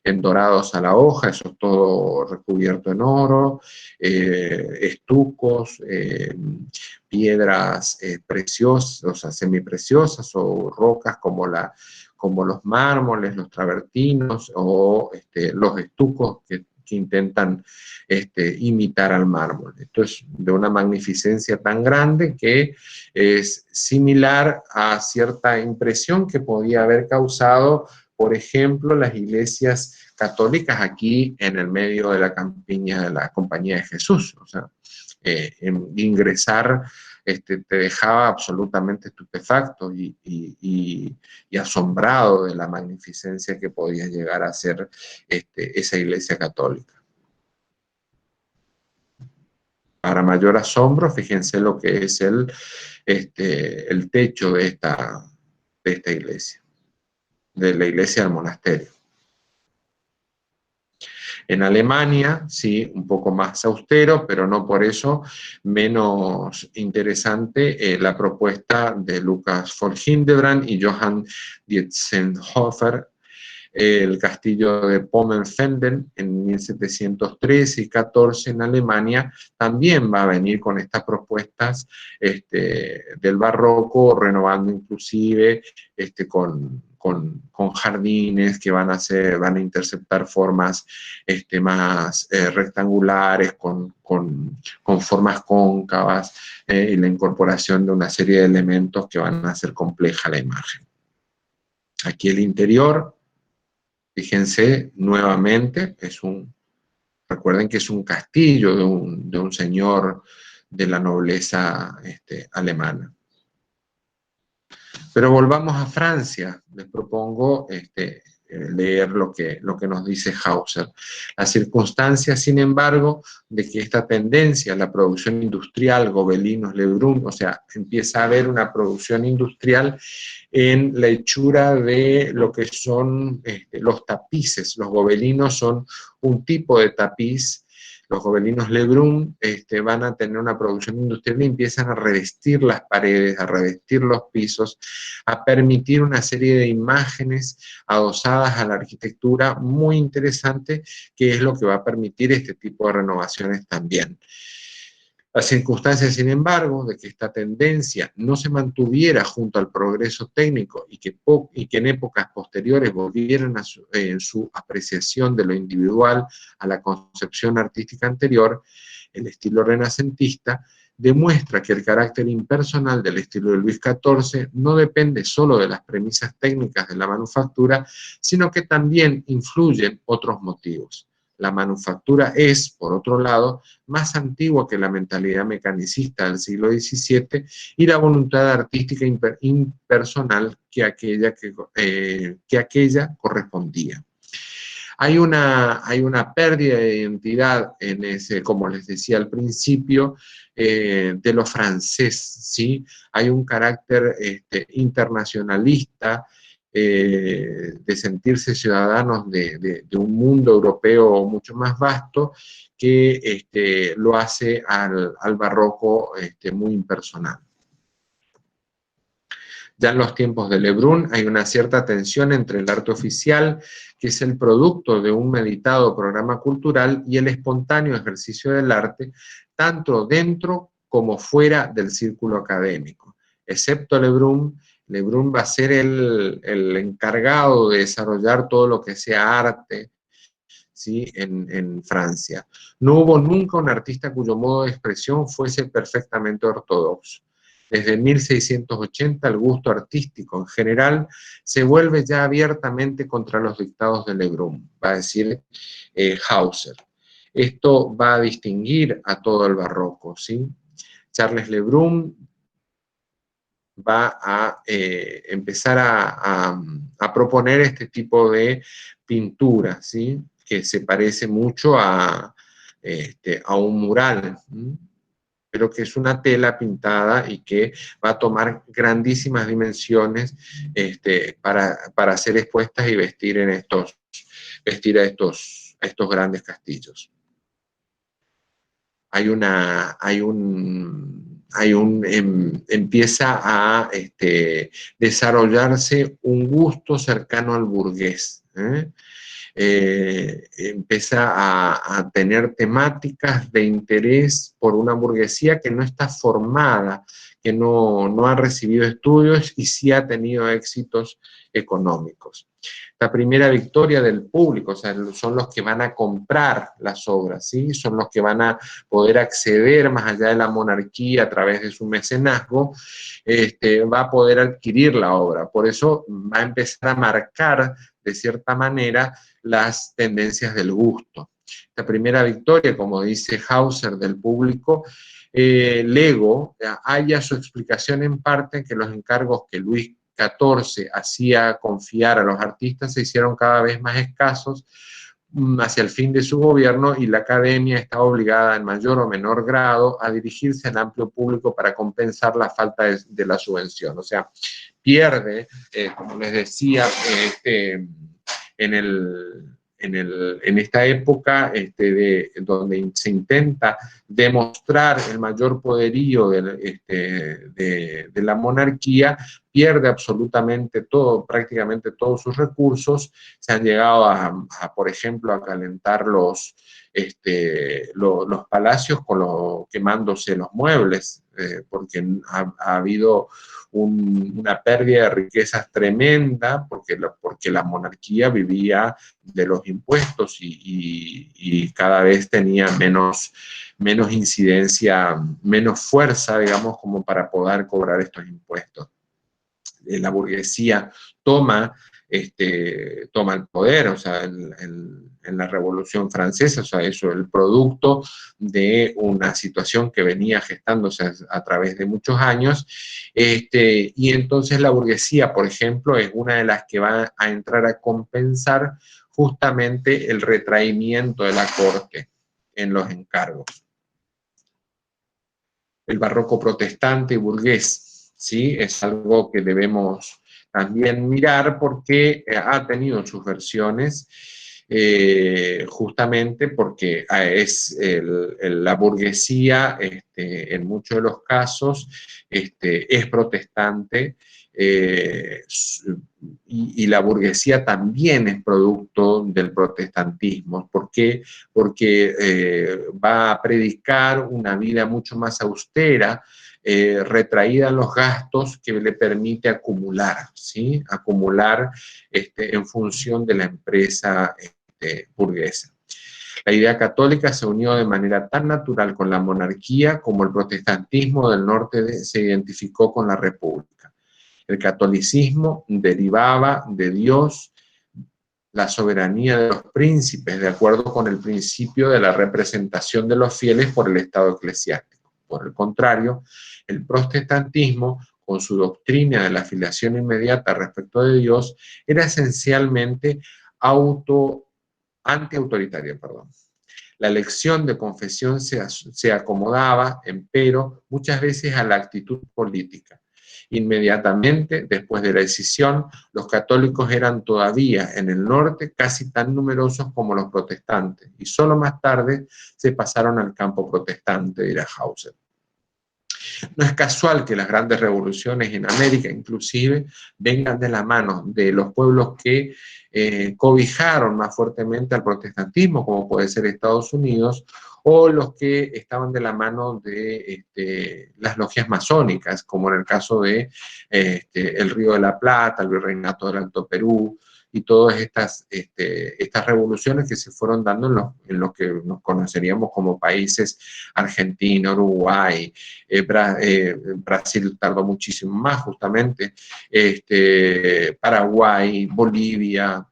en dorados a la hoja, eso es todo recubierto en oro, estucos, piedras preciosas, o sea, semipreciosas, o rocas como los mármoles, los travertinos, o los estucos que intentan imitar al mármol. Esto es de una magnificencia tan grande que es similar a cierta impresión que podía haber causado, por ejemplo, las iglesias católicas aquí en el medio de la campiña de la Compañía de Jesús. O sea, ingresar te dejaba absolutamente estupefacto y asombrado de la magnificencia que podía llegar a ser esa iglesia católica. Para mayor asombro, fíjense lo que es el techo de esta iglesia, de la iglesia del monasterio. En Alemania, sí, un poco más austero, pero no por eso menos interesante la propuesta de Lucas von Hildebrandt y Johann Dientzenhofer, el castillo de Pommerfenden en 1713 y 14 en Alemania, también va a venir con estas propuestas del barroco, renovando inclusive con jardines que van a interceptar formas más rectangulares, con formas cóncavas, y la incorporación de una serie de elementos que van a hacer compleja la imagen. Aquí el interior, fíjense nuevamente, recuerden que es un castillo de un señor de la nobleza alemana. Pero volvamos a Francia. Les propongo leer lo que nos dice Hauser. La circunstancia, sin embargo, de que esta tendencia a la producción industrial, Gobelinos, Lebrun, o sea, empieza a haber una producción industrial en la hechura de lo que son los tapices. Los gobelinos son un tipo de tapiz. Los gobelinos Lebrun van a tener una producción industrial y empiezan a revestir las paredes, a revestir los pisos, a permitir una serie de imágenes adosadas a la arquitectura muy interesante, que es lo que va a permitir este tipo de renovaciones también. Las circunstancias, sin embargo, de que esta tendencia no se mantuviera junto al progreso técnico y que en épocas posteriores volvieran en su apreciación de lo individual a la concepción artística anterior, el estilo renacentista demuestra que el carácter impersonal del estilo de Luis XIV no depende solo de las premisas técnicas de la manufactura, sino que también influyen otros motivos. La manufactura es, por otro lado, más antigua que la mentalidad mecanicista del siglo XVII y la voluntad artística impersonal que aquella correspondía. Hay una pérdida de identidad en ese, como les decía al principio, de lo francés, ¿sí? Hay un carácter internacionalista, de sentirse ciudadanos de un mundo europeo mucho más vasto, que lo hace al barroco muy impersonal. Ya en los tiempos de Lebrun hay una cierta tensión entre el arte oficial, que es el producto de un meditado programa cultural, y el espontáneo ejercicio del arte, tanto dentro como fuera del círculo académico. Excepto Lebrun, Lebrun va a ser el encargado de desarrollar todo lo que sea arte, ¿sí? en Francia. No hubo nunca un artista cuyo modo de expresión fuese perfectamente ortodoxo. Desde 1680 el gusto artístico en general se vuelve ya abiertamente contra los dictados de Lebrun, va a decir Hauser. Esto va a distinguir a todo el barroco, ¿sí? Charles Lebrun va a empezar a proponer este tipo de pintura, ¿sí? Que se parece mucho a un mural, ¿sí? Pero que es una tela pintada y que va a tomar grandísimas dimensiones para ser expuestas y vestir a estos grandes castillos. Empieza a desarrollarse un gusto cercano al burgués, empieza a tener temáticas de interés por una burguesía que no está formada, que no ha recibido estudios y sí ha tenido éxitos económicos. La primera victoria del público, o sea, son los que van a comprar las obras, ¿sí? Son los que van a poder acceder más allá de la monarquía a través de su mecenazgo, va a poder adquirir la obra. Por eso va a empezar a marcar, de cierta manera, las tendencias del gusto. La primera victoria, como dice Hauser, del público, Lego halla su explicación en parte en que los encargos que Luis XIV hacía confiar a los artistas se hicieron cada vez más escasos hacia el fin de su gobierno, y la academia está obligada en mayor o menor grado a dirigirse al amplio público para compensar la falta de la subvención. O sea, pierde, como les decía, en esta época donde se intenta demostrar el mayor poderío de la monarquía, pierde absolutamente todo, prácticamente todos sus recursos. Se han llegado por ejemplo, a calentar los palacios quemándose los muebles, porque ha habido una pérdida de riquezas tremenda, porque la monarquía vivía de los impuestos y cada vez tenía menos incidencia, menos fuerza, digamos, como para poder cobrar estos impuestos. La burguesía toma el poder, o sea, en la Revolución Francesa, o sea, eso es el producto de una situación que venía gestándose a través de muchos años, y entonces la burguesía, por ejemplo, es una de las que va a entrar a compensar justamente el retraimiento de la corte en los encargos. El barroco protestante y burgués, ¿sí? Es algo que debemos también mirar porque ha tenido sus versiones, justamente porque es la burguesía, en muchos de los casos, es protestante, y la burguesía también es producto del protestantismo. ¿Por qué? Porque va a predicar una vida mucho más austera, retraída en los gastos, que le permite acumular, ¿sí? Acumular en función de la empresa burguesa. La idea católica se unió de manera tan natural con la monarquía como el protestantismo del norte se identificó con la república. El catolicismo derivaba de Dios, la soberanía de los príncipes, de acuerdo con el principio de la representación de los fieles por el Estado eclesiástico. Por el contrario, el protestantismo, con su doctrina de la filiación inmediata respecto de Dios, era esencialmente antiautoritaria. La elección de confesión se acomodaba, empero, muchas veces a la actitud política. Inmediatamente después de la decisión, los católicos eran todavía en el norte casi tan numerosos como los protestantes, y solo más tarde se pasaron al campo protestante, dirá Hauser. No es casual que las grandes revoluciones en América, inclusive, vengan de la mano de los pueblos que cobijaron más fuertemente al protestantismo, como puede ser Estados Unidos, o los que estaban de la mano de las logias masónicas, como en el caso de el Río de la Plata, el Virreinato del Alto Perú, y todas estas revoluciones que se fueron dando en lo que nos conoceríamos como países Argentina, Uruguay, Brasil tardó muchísimo más justamente, Paraguay, Bolivia,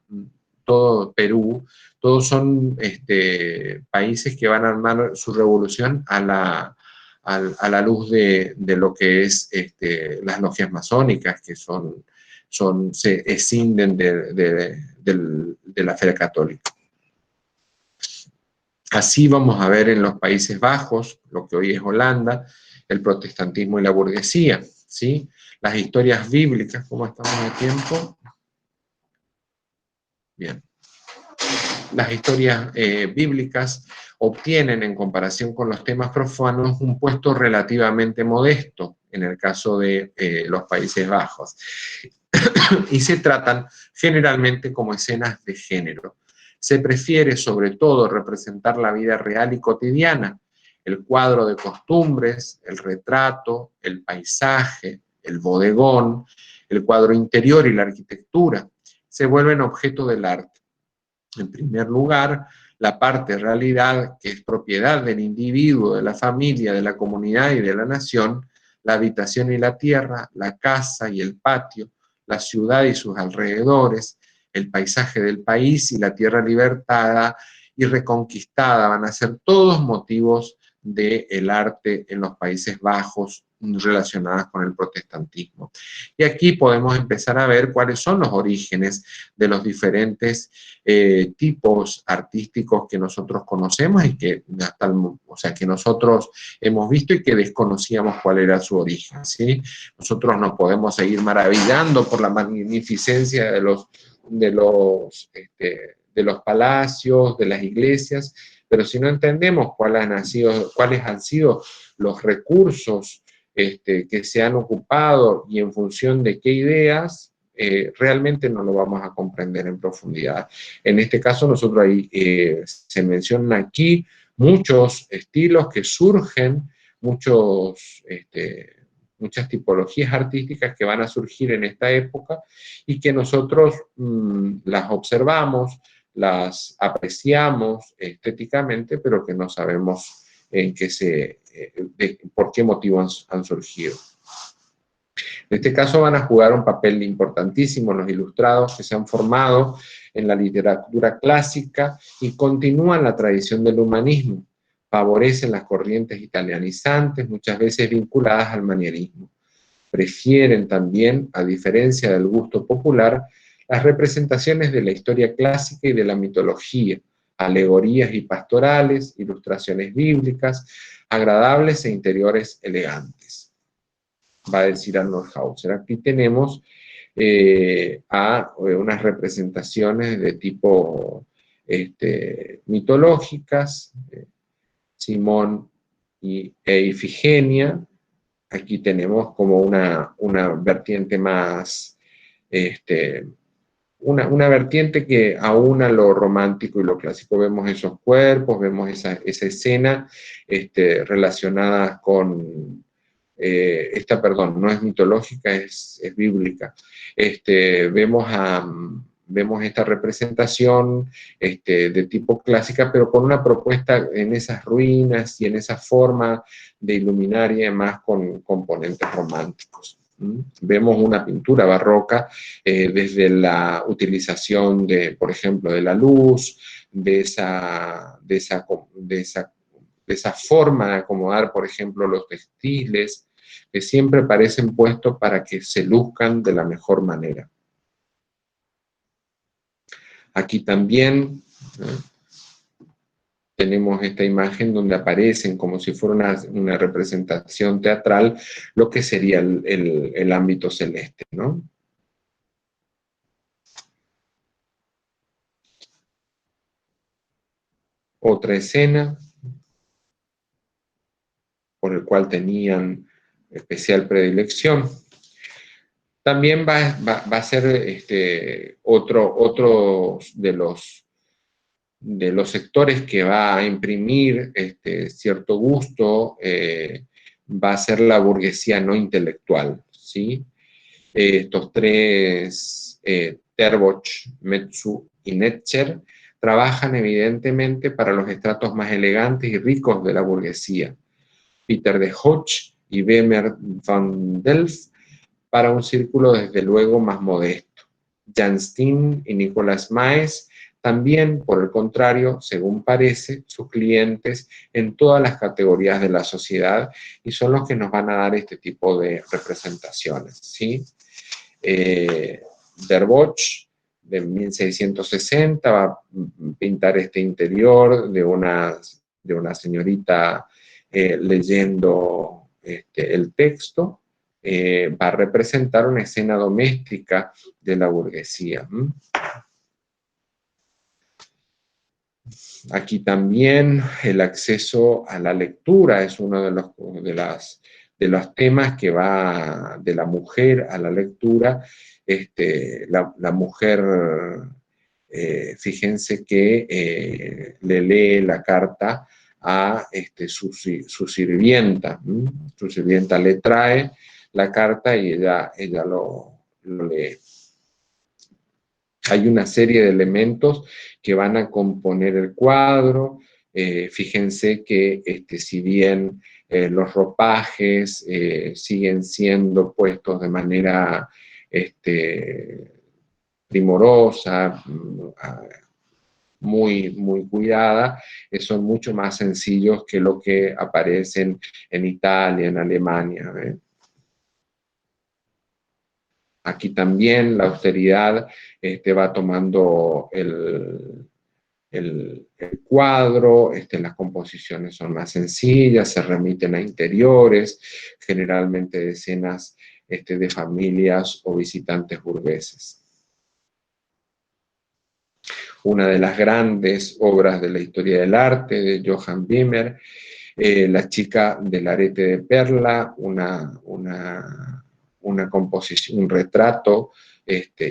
todo Perú, todos son países que van a armar su revolución a la luz de lo que es las logias masónicas, que se escinden de la fe católica. Así vamos a ver en los Países Bajos, lo que hoy es Holanda, el protestantismo y la burguesía, ¿sí? Las historias bíblicas, ¿cómo estamos de tiempo? Bien. Las historias bíblicas obtienen, en comparación con los temas profanos, un puesto relativamente modesto en el caso de los Países Bajos. Y se tratan generalmente como escenas de género. Se prefiere sobre todo representar la vida real y cotidiana, el cuadro de costumbres, el retrato, el paisaje, el bodegón, el cuadro interior y la arquitectura. Se vuelven objeto del arte. En primer lugar, la parte realidad, que es propiedad del individuo, de la familia, de la comunidad y de la nación, la habitación y la tierra, la casa y el patio, la ciudad y sus alrededores, el paisaje del país y la tierra libertada y reconquistada van a ser todos motivos del arte en los Países Bajos relacionadas con el protestantismo. Y aquí podemos empezar a ver cuáles son los orígenes de los diferentes tipos artísticos que nosotros conocemos y que que nosotros hemos visto y que desconocíamos cuál era su origen, ¿sí? Nosotros nos podemos seguir maravillando por la magnificencia de los palacios, de las iglesias, pero si no entendemos cuáles han sido los recursos que se han ocupado y en función de qué ideas, realmente no lo vamos a comprender en profundidad. En este caso, nosotros ahí se mencionan aquí muchos estilos que surgen, muchas tipologías artísticas que van a surgir en esta época y que nosotros las observamos, las apreciamos estéticamente, pero que no sabemos por qué motivo han surgido. En este caso van a jugar un papel importantísimo los ilustrados que se han formado en la literatura clásica y continúan la tradición del humanismo. Favorecen las corrientes italianizantes, muchas veces vinculadas al manierismo. Prefieren también, a diferencia del gusto popular, las representaciones de la historia clásica y de la mitología, alegorías y pastorales, ilustraciones bíblicas, agradables e interiores elegantes. Va a decir Arnold Hauser. Aquí tenemos unas representaciones de tipo mitológicas, Simón e Ifigenia. Aquí tenemos como una vertiente más, una vertiente que aúna lo romántico y lo clásico. Vemos esos cuerpos, vemos esa escena relacionada con, perdón, no es mitológica, es bíblica. Vemos esta representación de tipo clásica, pero con una propuesta en esas ruinas y en esa forma de iluminar y además con componentes románticos. Vemos una pintura barroca desde la utilización de, por ejemplo, de la luz, de esa forma de acomodar, por ejemplo, los textiles, que siempre parecen puestos para que se luzcan de la mejor manera. Aquí también tenemos esta imagen donde aparecen como si fuera una representación teatral lo que sería el ámbito celeste, ¿no? Otra escena por el cual tenían especial predilección. También va a ser otro de los sectores que va a imprimir cierto gusto, va a ser la burguesía no intelectual, ¿sí? Estos tres, Terboch, Metsu y Netscher, trabajan evidentemente para los estratos más elegantes y ricos de la burguesía. Peter de Hoch y Bemer van Delft para un círculo desde luego más modesto. Jan Steen y Nicolas Maes también, por el contrario, según parece, sus clientes en todas las categorías de la sociedad y son los que nos van a dar este tipo de representaciones, ¿sí? Derboch, de 1660, va a pintar este interior de una señorita leyendo el texto. Va a representar una escena doméstica de la burguesía. Aquí también el acceso a la lectura es uno de los temas que va de la mujer a la lectura. La mujer, fíjense que le lee la carta a su sirvienta. Su sirvienta le trae la carta y ella lo lee. Hay una serie de elementos que van a componer el cuadro. Fíjense que si bien los ropajes siguen siendo puestos de manera primorosa, muy, muy cuidada, son mucho más sencillos que lo que aparecen en Italia, en Alemania. Aquí también la austeridad va tomando el cuadro, las composiciones son más sencillas, se remiten a interiores, generalmente de escenas de familias o visitantes burgueses. Una de las grandes obras de la historia del arte de Johann Wimmer, La chica del arete de perla, una composición, un retrato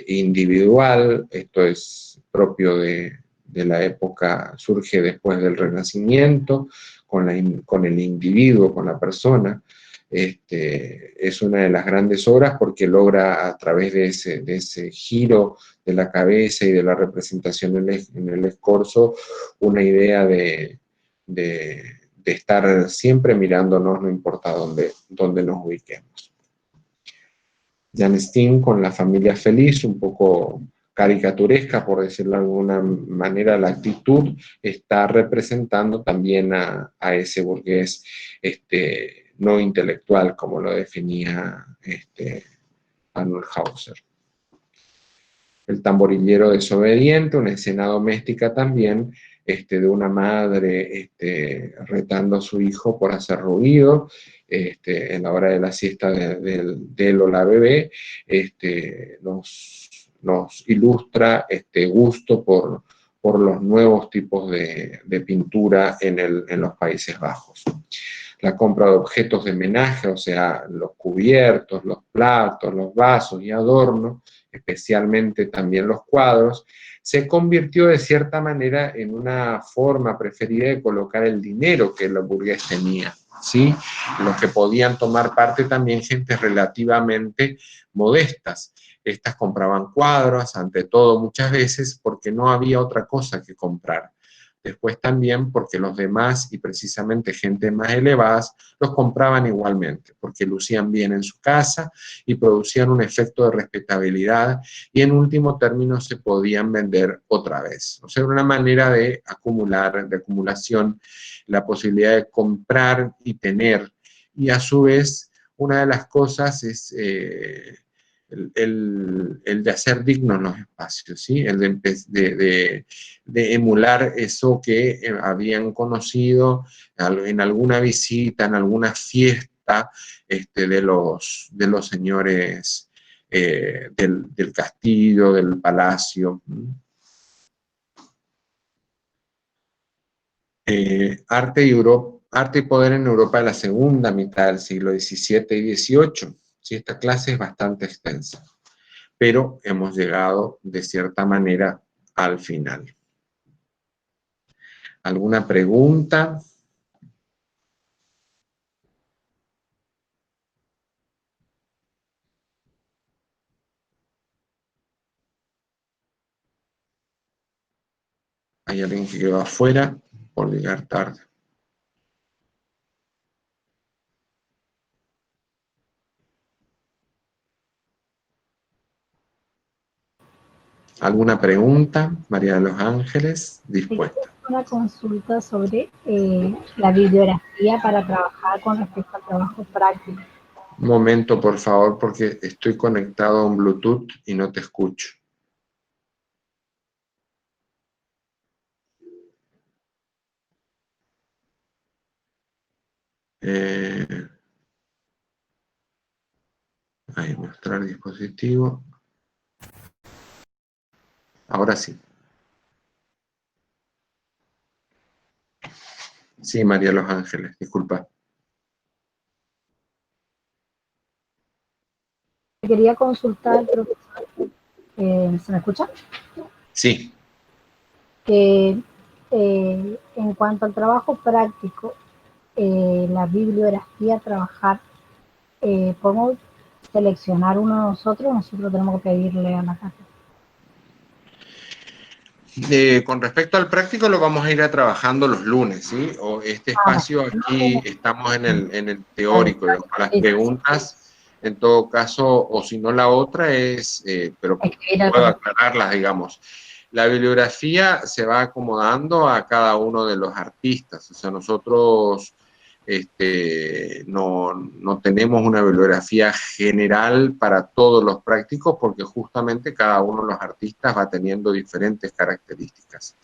individual. Esto es propio de la época, surge después del Renacimiento, con el individuo, con la persona. Es una de las grandes obras porque logra, a través de ese giro de la cabeza y de la representación en el escorzo, una idea de estar siempre mirándonos, no importa dónde nos ubiquemos. Jan Steen con La familia feliz, un poco caricaturesca, por decirlo de alguna manera, la actitud está representando también a ese burgués no intelectual, como lo definía Arnold Hauser. El tamborillero desobediente, una escena doméstica también, de una madre retando a su hijo por hacer ruido, en la hora de la siesta de él o la bebé, nos ilustra gusto por los nuevos tipos de pintura en los Países Bajos. La compra de objetos de homenaje, o sea, los cubiertos, los platos, los vasos y adornos, especialmente también los cuadros, se convirtió de cierta manera en una forma preferida de colocar el dinero que el burgués tenía, ¿sí? Los que podían tomar parte también gentes relativamente modestas. Estas compraban cuadros, ante todo muchas veces, porque no había otra cosa que comprar. Después también porque los demás, y precisamente gente más elevadas, los compraban igualmente, porque lucían bien en su casa y producían un efecto de respetabilidad y en último término se podían vender otra vez. O sea, una manera de acumular, de acumulación, la posibilidad de comprar y tener. Y a su vez, una de las cosas es el de hacer dignos los espacios, ¿sí? El de emular eso que habían conocido en alguna visita, en alguna fiesta de los señores del castillo, del palacio. Arte y poder en Europa de la segunda mitad del siglo XVII y XVIII. Sí, esta clase es bastante extensa, pero hemos llegado de cierta manera al final. ¿Alguna pregunta? ¿Hay alguien que quedó afuera por llegar tarde? ¿Alguna pregunta? María de los Ángeles, dispuesta. Una consulta sobre la bibliografía para trabajar con respecto al trabajo práctico. Un momento, por favor, porque estoy conectado a un Bluetooth y no te escucho. Ahí, mostrar dispositivo. Ahora sí. Sí, María Los Ángeles, disculpa. Quería consultar, profesor, ¿se me escucha? Sí. Que en cuanto al trabajo práctico, la bibliografía a trabajar, ¿podemos seleccionar uno de nosotros tenemos que pedirle a la casa? Con respecto al práctico lo vamos a ir trabajando los lunes, ¿sí? O este espacio aquí estamos en el teórico, digamos, las preguntas, en todo caso, o si no la otra es, pero puedo aclararlas, digamos. La bibliografía se va acomodando a cada uno de los artistas, o sea, nosotros no tenemos una bibliografía general para todos los prácticos porque justamente cada uno de los artistas va teniendo diferentes características.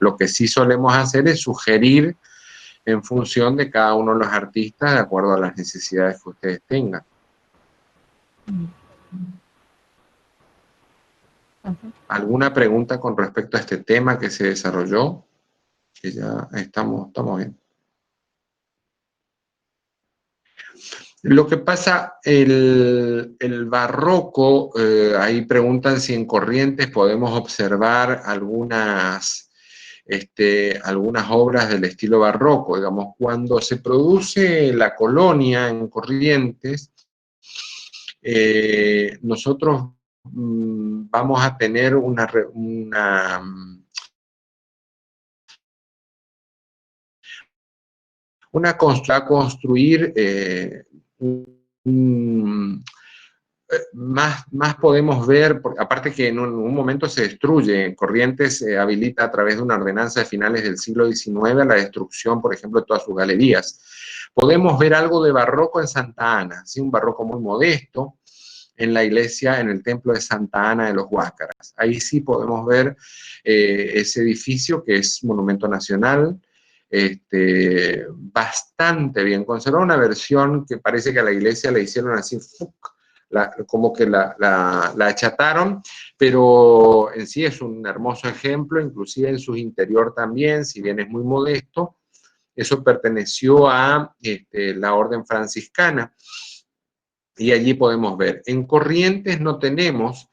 Lo que sí solemos hacer es sugerir en función de cada uno de los artistas de acuerdo a las necesidades que ustedes tengan. ¿Alguna pregunta con respecto a este tema que se desarrolló? Que ya estamos bien. Lo que pasa, el barroco, ahí preguntan si en Corrientes podemos observar algunas obras del estilo barroco. Digamos, cuando se produce la colonia en Corrientes, nosotros vamos a tener a construir más podemos ver, aparte que en un momento se destruye, Corrientes habilita a través de una ordenanza de finales del siglo XIX la destrucción, por ejemplo, de todas sus galerías. Podemos ver algo de barroco en Santa Ana, ¿sí? Un barroco muy modesto en la iglesia, en el templo de Santa Ana de los Huáscaras. Ahí sí podemos ver ese edificio que es monumento nacional, bastante bien conservado, una versión que parece que a la iglesia le hicieron así, como que la achataron, pero en sí es un hermoso ejemplo, inclusive en su interior también, si bien es muy modesto. Eso perteneció a la orden franciscana. Y allí podemos ver. En Corrientes no tenemos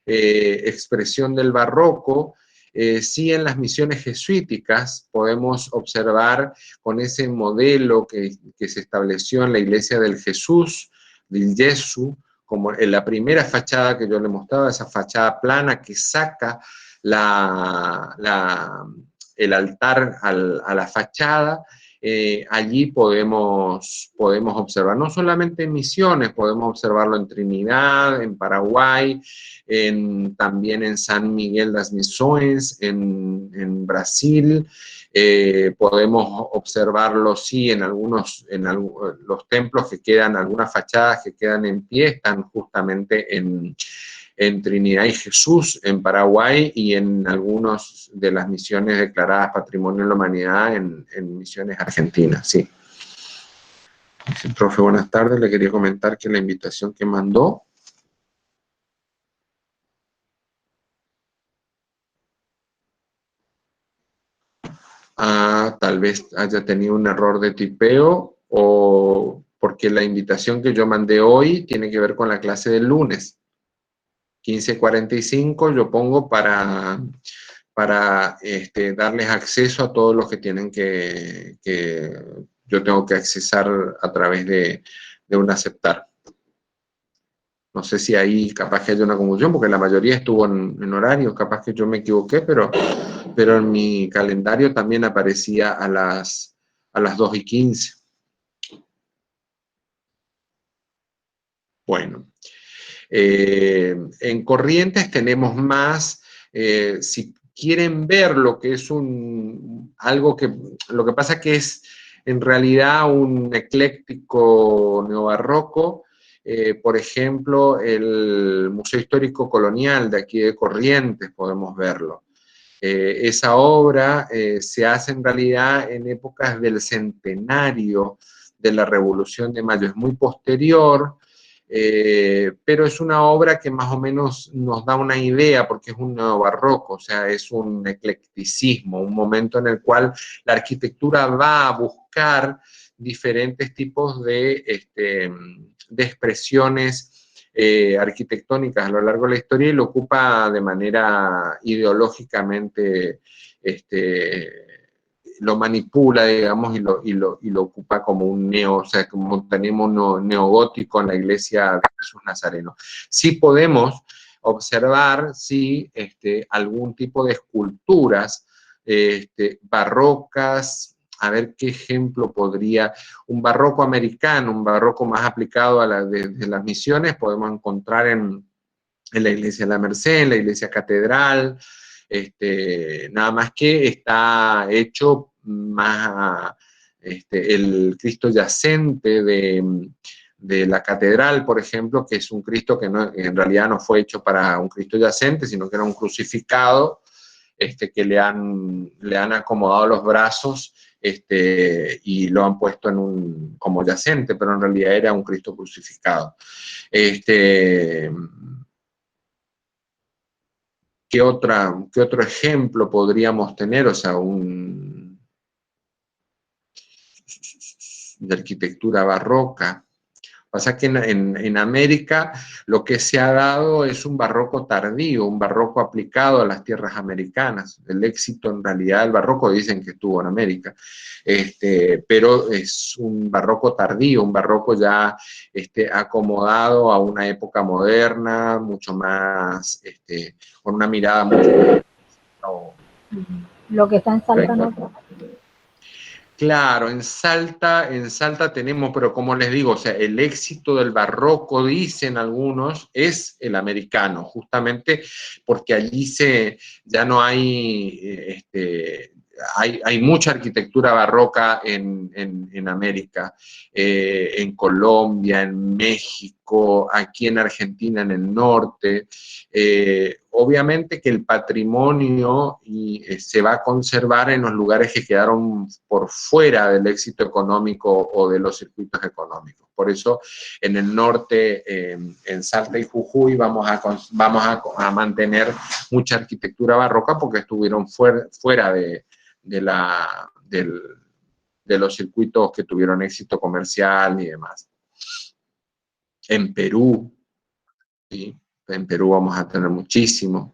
expresión del barroco. Sí, en las misiones jesuíticas podemos observar con ese modelo que se estableció en la iglesia del Jesús, del Jesús, como en la primera fachada que yo le mostraba, esa fachada plana que saca el altar a la fachada. Allí podemos observar, no solamente en Misiones, podemos observarlo en Trinidad, en Paraguay, también en San Miguel das Missões, en Brasil. Podemos observarlo, sí, en los templos que quedan, algunas fachadas que quedan en pie, están justamente en Trinidad y Jesús, en Paraguay, y en algunas de las misiones declaradas Patrimonio de la Humanidad en misiones argentinas, sí. Sí, profe, buenas tardes. Le quería comentar que la invitación que mandó tal vez haya tenido un error de tipeo, o porque la invitación que yo mandé hoy tiene que ver con la clase del lunes. 15:45 yo pongo para darles acceso a todos los que tienen que yo tengo que accesar a través de un aceptar. No sé si ahí capaz que haya una confusión, porque la mayoría estuvo en horario, capaz que yo me equivoqué, pero en mi calendario también aparecía a las 2:15. Bueno. En Corrientes tenemos más, si quieren ver lo que es algo que, lo que pasa que es en realidad un ecléctico neobarroco, por ejemplo, el Museo Histórico Colonial de aquí de Corrientes, podemos verlo. Esa obra se hace en realidad en épocas del centenario de la Revolución de Mayo, es muy posterior. Pero es una obra que más o menos nos da una idea, porque es un neobarroco, o sea, es un eclecticismo, un momento en el cual la arquitectura va a buscar diferentes tipos de expresiones arquitectónicas a lo largo de la historia, y lo ocupa de manera ideológicamente lo manipula, digamos, y lo ocupa como un o sea, como tenemos neogótico en la iglesia de Jesús Nazareno. Sí podemos observar, sí, algún tipo de esculturas barrocas. A ver qué ejemplo podría, un barroco americano, un barroco más aplicado a de las misiones, podemos encontrar en la iglesia de la Merced, en la iglesia catedral, nada más que está hecho más el Cristo yacente de la catedral, por ejemplo, que es un Cristo que en realidad no fue hecho para un Cristo yacente, sino que era un crucificado, que le han acomodado los brazos y lo han puesto como yacente, pero en realidad era un Cristo crucificado. ¿Qué otro ejemplo podríamos tener? O sea, de arquitectura barroca. Pasa que en América lo que se ha dado es un barroco tardío, un barroco aplicado a las tierras americanas. El éxito en realidad del barroco dicen que estuvo en América, pero es un barroco tardío, un barroco ya acomodado a una época moderna, mucho más, con una mirada mucho más... Lo que está en Salta no. Claro, en Salta tenemos, pero como les digo, o sea, el éxito del barroco, dicen algunos, es el americano, justamente porque allí ya no hay, hay mucha arquitectura barroca en América, en Colombia, en México, aquí en Argentina, en el norte, Obviamente que el patrimonio se va a conservar en los lugares que quedaron por fuera del éxito económico o de los circuitos económicos. Por eso en el norte, en Salta y Jujuy, vamos a mantener mucha arquitectura barroca porque estuvieron fuera de los circuitos que tuvieron éxito comercial y demás. En Perú, ¿sí? En Perú vamos a tener muchísimo.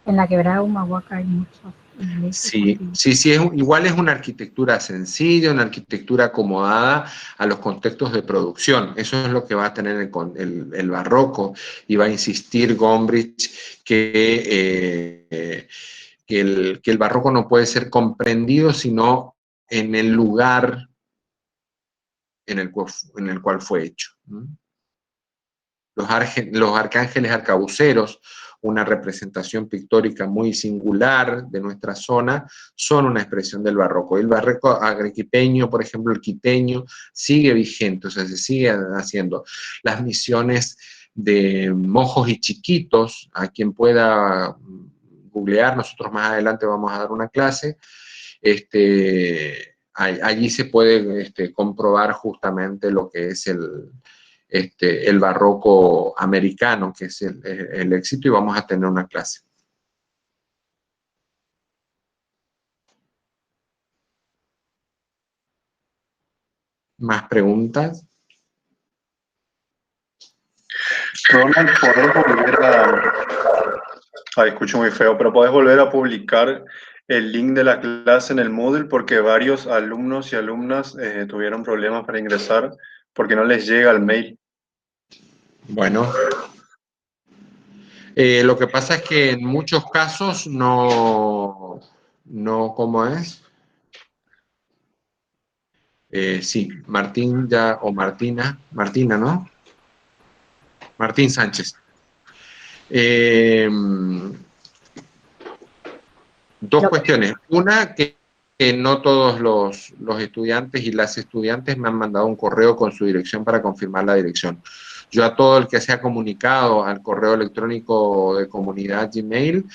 En la quebrada de Humahuaca hay muchas iglesias. Sí, sí, igual es una arquitectura sencilla, una arquitectura acomodada a los contextos de producción. Eso es lo que va a tener el barroco, y va a insistir Gombrich que el barroco no puede ser comprendido sino en el lugar en el cual fue hecho. Los arcángeles arcabuceros, una representación pictórica muy singular de nuestra zona, son una expresión del barroco. El barroco arequipeño, por ejemplo, el quiteño, sigue vigente, o sea, se sigue haciendo. Las misiones de mojos y chiquitos, a quien pueda googlear, nosotros más adelante vamos a dar una clase, allí se puede comprobar justamente lo que es el barroco americano, que es el éxito, y vamos a tener una clase. ¿Más preguntas? Ronald, ¿podés volver a... Ay, escucho muy feo, pero ¿podés volver a publicar el link de la clase en el Moodle? Porque varios alumnos y alumnas tuvieron problemas para ingresar porque no les llega el mail. Bueno, lo que pasa es que en muchos casos no, ¿cómo es? Sí, Martín ya, o Martina, ¿no? Martín Sánchez. Dos cuestiones. Una, que no todos los estudiantes y las estudiantes me han mandado un correo con su dirección para confirmar la dirección. Yo a todo el que se ha comunicado al correo electrónico de comunidad Gmail,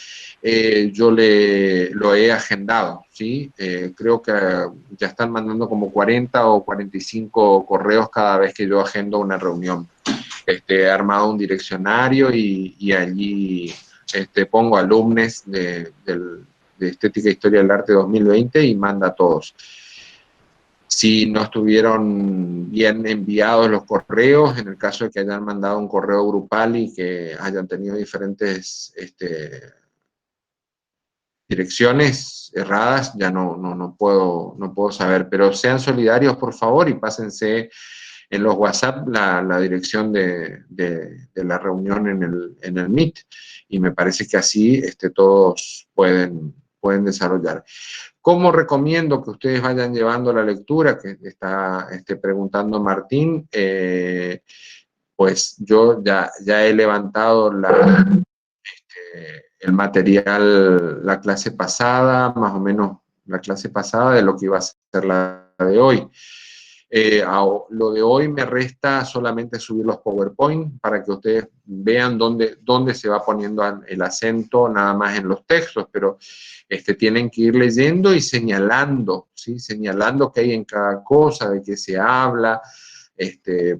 yo lo he agendado, ¿sí? Creo que ya están mandando como 40 o 45 correos cada vez que yo agendo una reunión. He armado un direccionario y allí pongo alumnos de Estética e Historia del Arte 2020 y manda a todos. Si no estuvieron bien enviados los correos, en el caso de que hayan mandado un correo grupal y que hayan tenido diferentes direcciones erradas, ya no puedo saber, pero sean solidarios, por favor, y pásense en los WhatsApp la dirección de la reunión en el Meet, y me parece que así todos pueden desarrollar. ¿Cómo recomiendo que ustedes vayan llevando la lectura que está preguntando Martín? Pues yo ya he levantado el material, la clase pasada, más o menos la clase pasada de lo que iba a ser la de hoy. Lo de hoy me resta solamente subir los PowerPoint para que ustedes vean dónde se va poniendo el acento nada más en los textos, pero tienen que ir leyendo y señalando, ¿sí? Señalando qué hay en cada cosa, de qué se habla.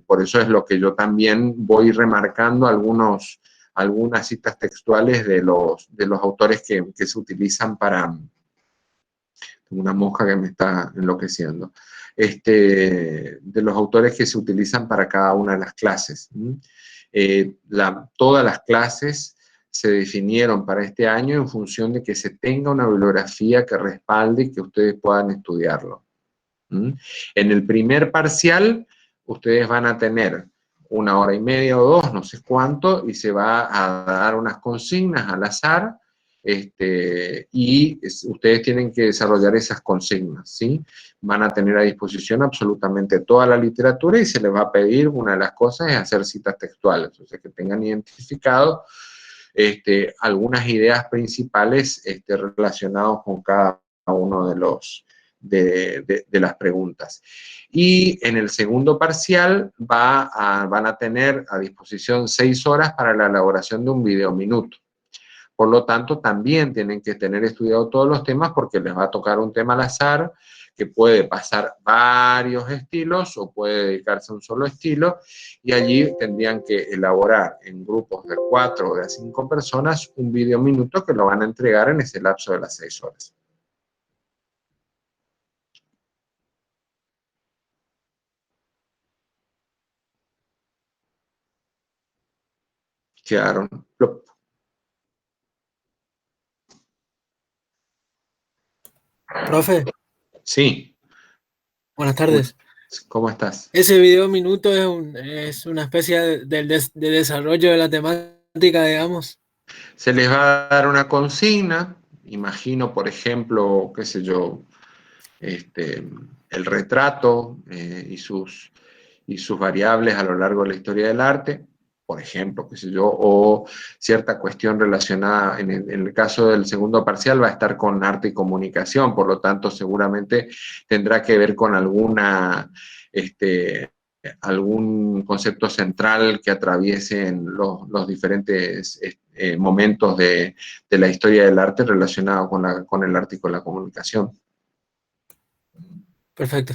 Por eso es lo que yo también voy remarcando algunas citas textuales de los autores que se utilizan para... Una mosca que me está enloqueciendo. De los autores que se utilizan para cada una de las clases. Todas las clases se definieron para este año en función de que se tenga una bibliografía que respalde y que ustedes puedan estudiarlo. En el primer parcial, ustedes van a tener 1 hora y media o 2, no sé cuánto, y se va a dar unas consignas al azar, y ustedes tienen que desarrollar esas consignas, ¿sí? Van a tener a disposición absolutamente toda la literatura y se les va a pedir, una de las cosas es hacer citas textuales, o sea, que tengan identificado algunas ideas principales relacionadas con cada uno de las preguntas. Y en el segundo parcial van a tener a disposición 6 horas para la elaboración de un video minuto. Por lo tanto, también tienen que tener estudiado todos los temas porque les va a tocar un tema al azar que puede pasar varios estilos o puede dedicarse a un solo estilo, y allí tendrían que elaborar en grupos de 4 o de 5 personas un video minuto que lo van a entregar en ese lapso de las 6 horas. Quedaron. Plop. Profe, Sí. buenas tardes. ¿Cómo estás? Ese video minuto es una especie de desarrollo de la temática, digamos. Se les va a dar una consigna, imagino, por ejemplo, qué sé yo, el retrato y sus variables a lo largo de la historia del arte, por ejemplo, qué sé yo, o cierta cuestión relacionada, en el caso del segundo parcial va a estar con arte y comunicación, por lo tanto seguramente tendrá que ver con algún concepto central que atraviesen los diferentes momentos de la historia del arte relacionado con el arte y con la comunicación. Perfecto.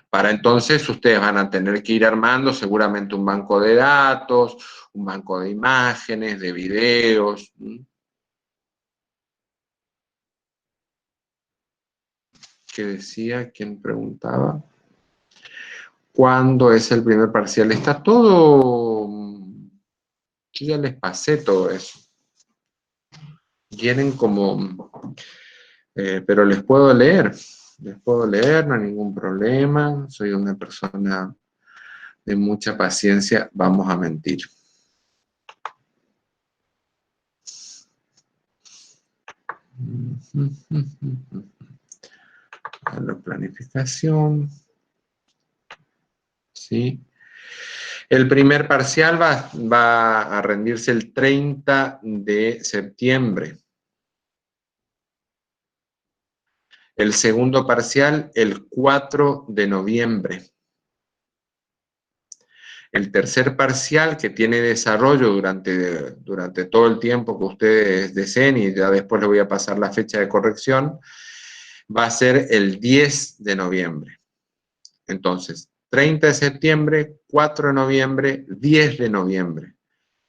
Para entonces ustedes van a tener que ir armando seguramente un banco de datos, un banco de imágenes, de videos. ¿Qué decía? ¿Quién preguntaba? ¿Cuándo es el primer parcial? Está todo... Yo ya les pasé todo eso. Quieren como... pero les puedo leer. Les puedo leer, no hay ningún problema. Soy una persona de mucha paciencia. Vamos a mentir. La planificación. ¿Sí? El primer parcial va a rendirse el 30 de septiembre. El segundo parcial, el 4 de noviembre. El tercer parcial, que tiene desarrollo durante todo el tiempo que ustedes deseen, y ya después les voy a pasar la fecha de corrección, va a ser el 10 de noviembre. Entonces, 30 de septiembre, 4 de noviembre, 10 de noviembre.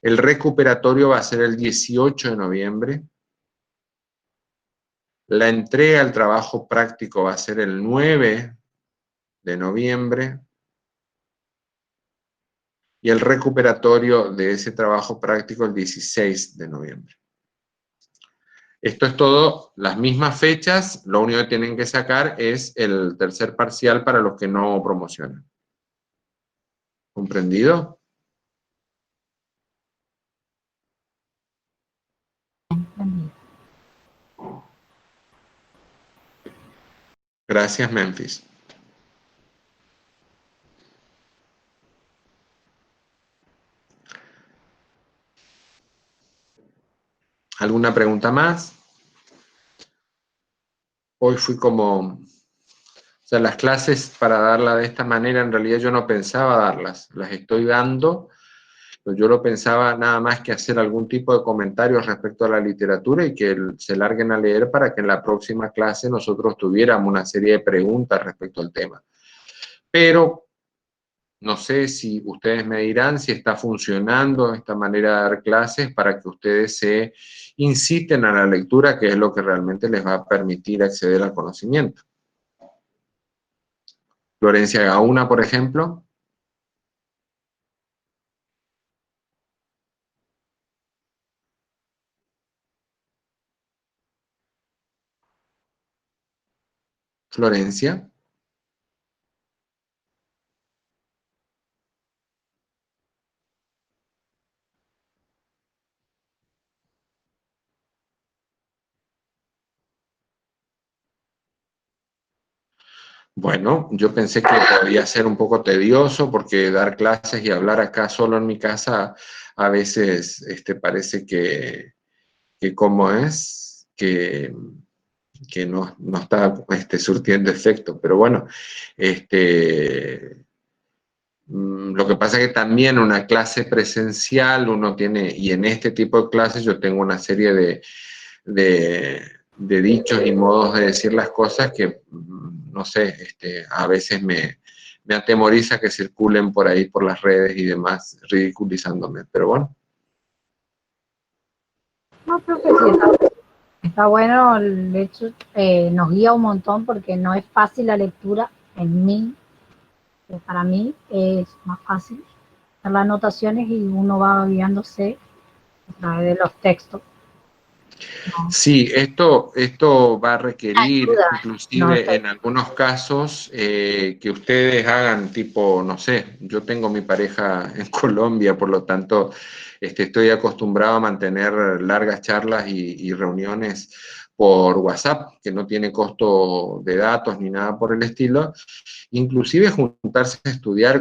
El recuperatorio va a ser el 18 de noviembre. La entrega al trabajo práctico va a ser el 9 de noviembre. Y el recuperatorio de ese trabajo práctico el 16 de noviembre. Esto es todo, las mismas fechas, lo único que tienen que sacar es el tercer parcial para los que no promocionan. ¿Comprendido? Gracias, Memphis. ¿Alguna pregunta más? Hoy fui como... O sea, las clases para darla de esta manera, en realidad yo no pensaba darlas. Las estoy dando, pero yo lo pensaba nada más que hacer algún tipo de comentarios respecto a la literatura y que se larguen a leer para que en la próxima clase nosotros tuviéramos una serie de preguntas respecto al tema. Pero no sé si ustedes me dirán si está funcionando esta manera de dar clases para que ustedes se inciten a la lectura, que es lo que realmente les va a permitir acceder al conocimiento. Florencia Gauna, por ejemplo. Florencia. Bueno, yo pensé que podía ser un poco tedioso porque dar clases y hablar acá solo en mi casa a veces parece que ¿cómo es? Que que no está surtiendo efecto. Pero bueno, lo que pasa es que también una clase presencial uno tiene, y en este tipo de clases yo tengo una serie de dichos y modos de decir las cosas que, no sé, a veces me atemoriza que circulen por ahí, por las redes y demás, ridiculizándome. Pero bueno. No, profe, sí, está bueno el hecho, nos guía un montón porque no es fácil la lectura en mí, para mí es más fácil hacer las anotaciones y uno va guiándose a través de los textos. No, Sí, esto va a requerir, ayuda, no inclusive sé. en algunos casos, que ustedes hagan tipo, no sé, yo tengo mi pareja en Colombia, por lo tanto, estoy acostumbrado a mantener largas charlas y reuniones por WhatsApp, que no tiene costo de datos ni nada por el estilo. Inclusive juntarse a estudiar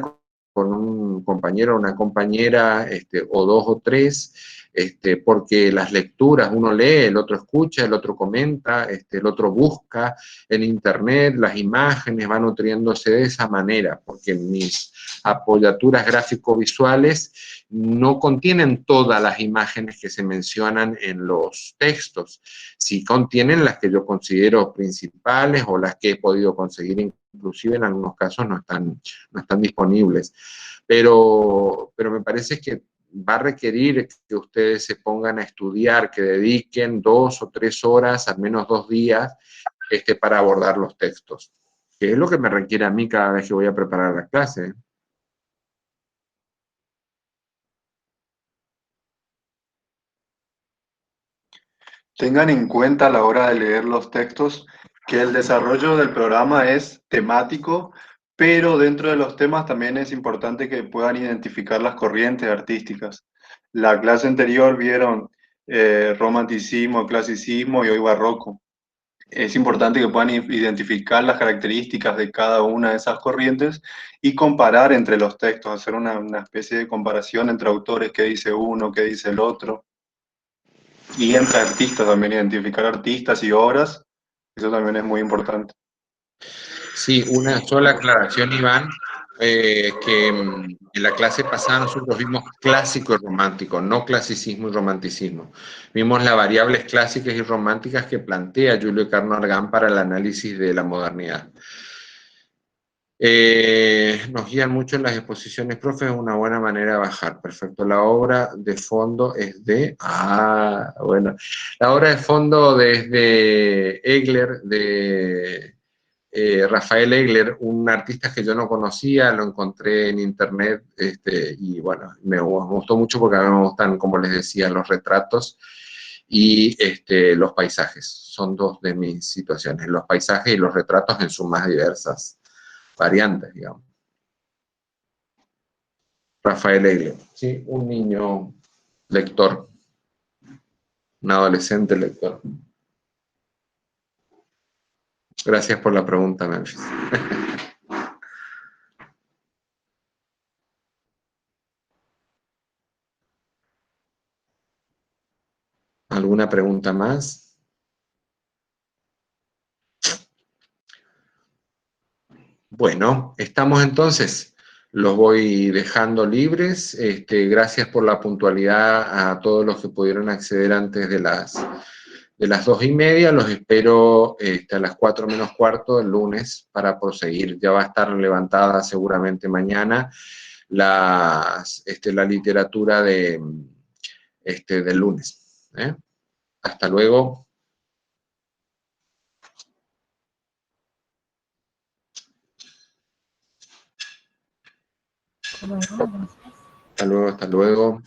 con un compañero o una compañera, o dos o tres, porque las lecturas uno lee, el otro escucha, el otro comenta, el otro busca en internet, las imágenes van nutriéndose de esa manera, porque mis apoyaturas gráfico-visuales no contienen todas las imágenes que se mencionan en los textos, sí contienen las que yo considero principales o las que he podido conseguir, inclusive en algunos casos no están disponibles. Pero me parece que va a requerir que ustedes se pongan a estudiar, que dediquen 2 o 3 horas, al menos 2 días, para abordar los textos, que es lo que me requiere a mí cada vez que voy a preparar la clase. Tengan en cuenta a la hora de leer los textos que el desarrollo del programa es temático, pero dentro de los temas también es importante que puedan identificar las corrientes artísticas. La clase anterior vieron romanticismo, clasicismo y hoy barroco. Es importante que puedan identificar las características de cada una de esas corrientes y comparar entre los textos, hacer una especie de comparación entre autores, qué dice uno, qué dice el otro. Y entre artistas también, identificar artistas y obras, eso también es muy importante. Sí, una sola aclaración, Iván, que en la clase pasada nosotros vimos clásico y romántico, no clasicismo y romanticismo. Vimos las variables clásicas y románticas que plantea Julio Carno Argán para el análisis de la modernidad. Nos guían mucho en las exposiciones, profe, es una buena manera de bajar. Perfecto. La obra de fondo es de... bueno. La obra de fondo de Egler, de Rafael Egler, un artista que yo no conocía, lo encontré en internet, y bueno, me gustó mucho porque a mí me gustan, como les decía, los retratos y los paisajes. Son dos de mis situaciones, los paisajes y los retratos en sus más diversas variantes, digamos. Rafael Egler, ¿sí? Un niño lector, un adolescente lector. Gracias por la pregunta, Memphis. ¿Alguna pregunta más? Bueno, estamos entonces. Los voy dejando libres. Gracias por la puntualidad a todos los que pudieron acceder antes de las 2:30. Los espero a las 4 menos cuarto el lunes para proseguir. Ya va a estar levantada seguramente mañana la literatura del lunes. Hasta luego. Bueno, gracias. Hasta luego, hasta luego.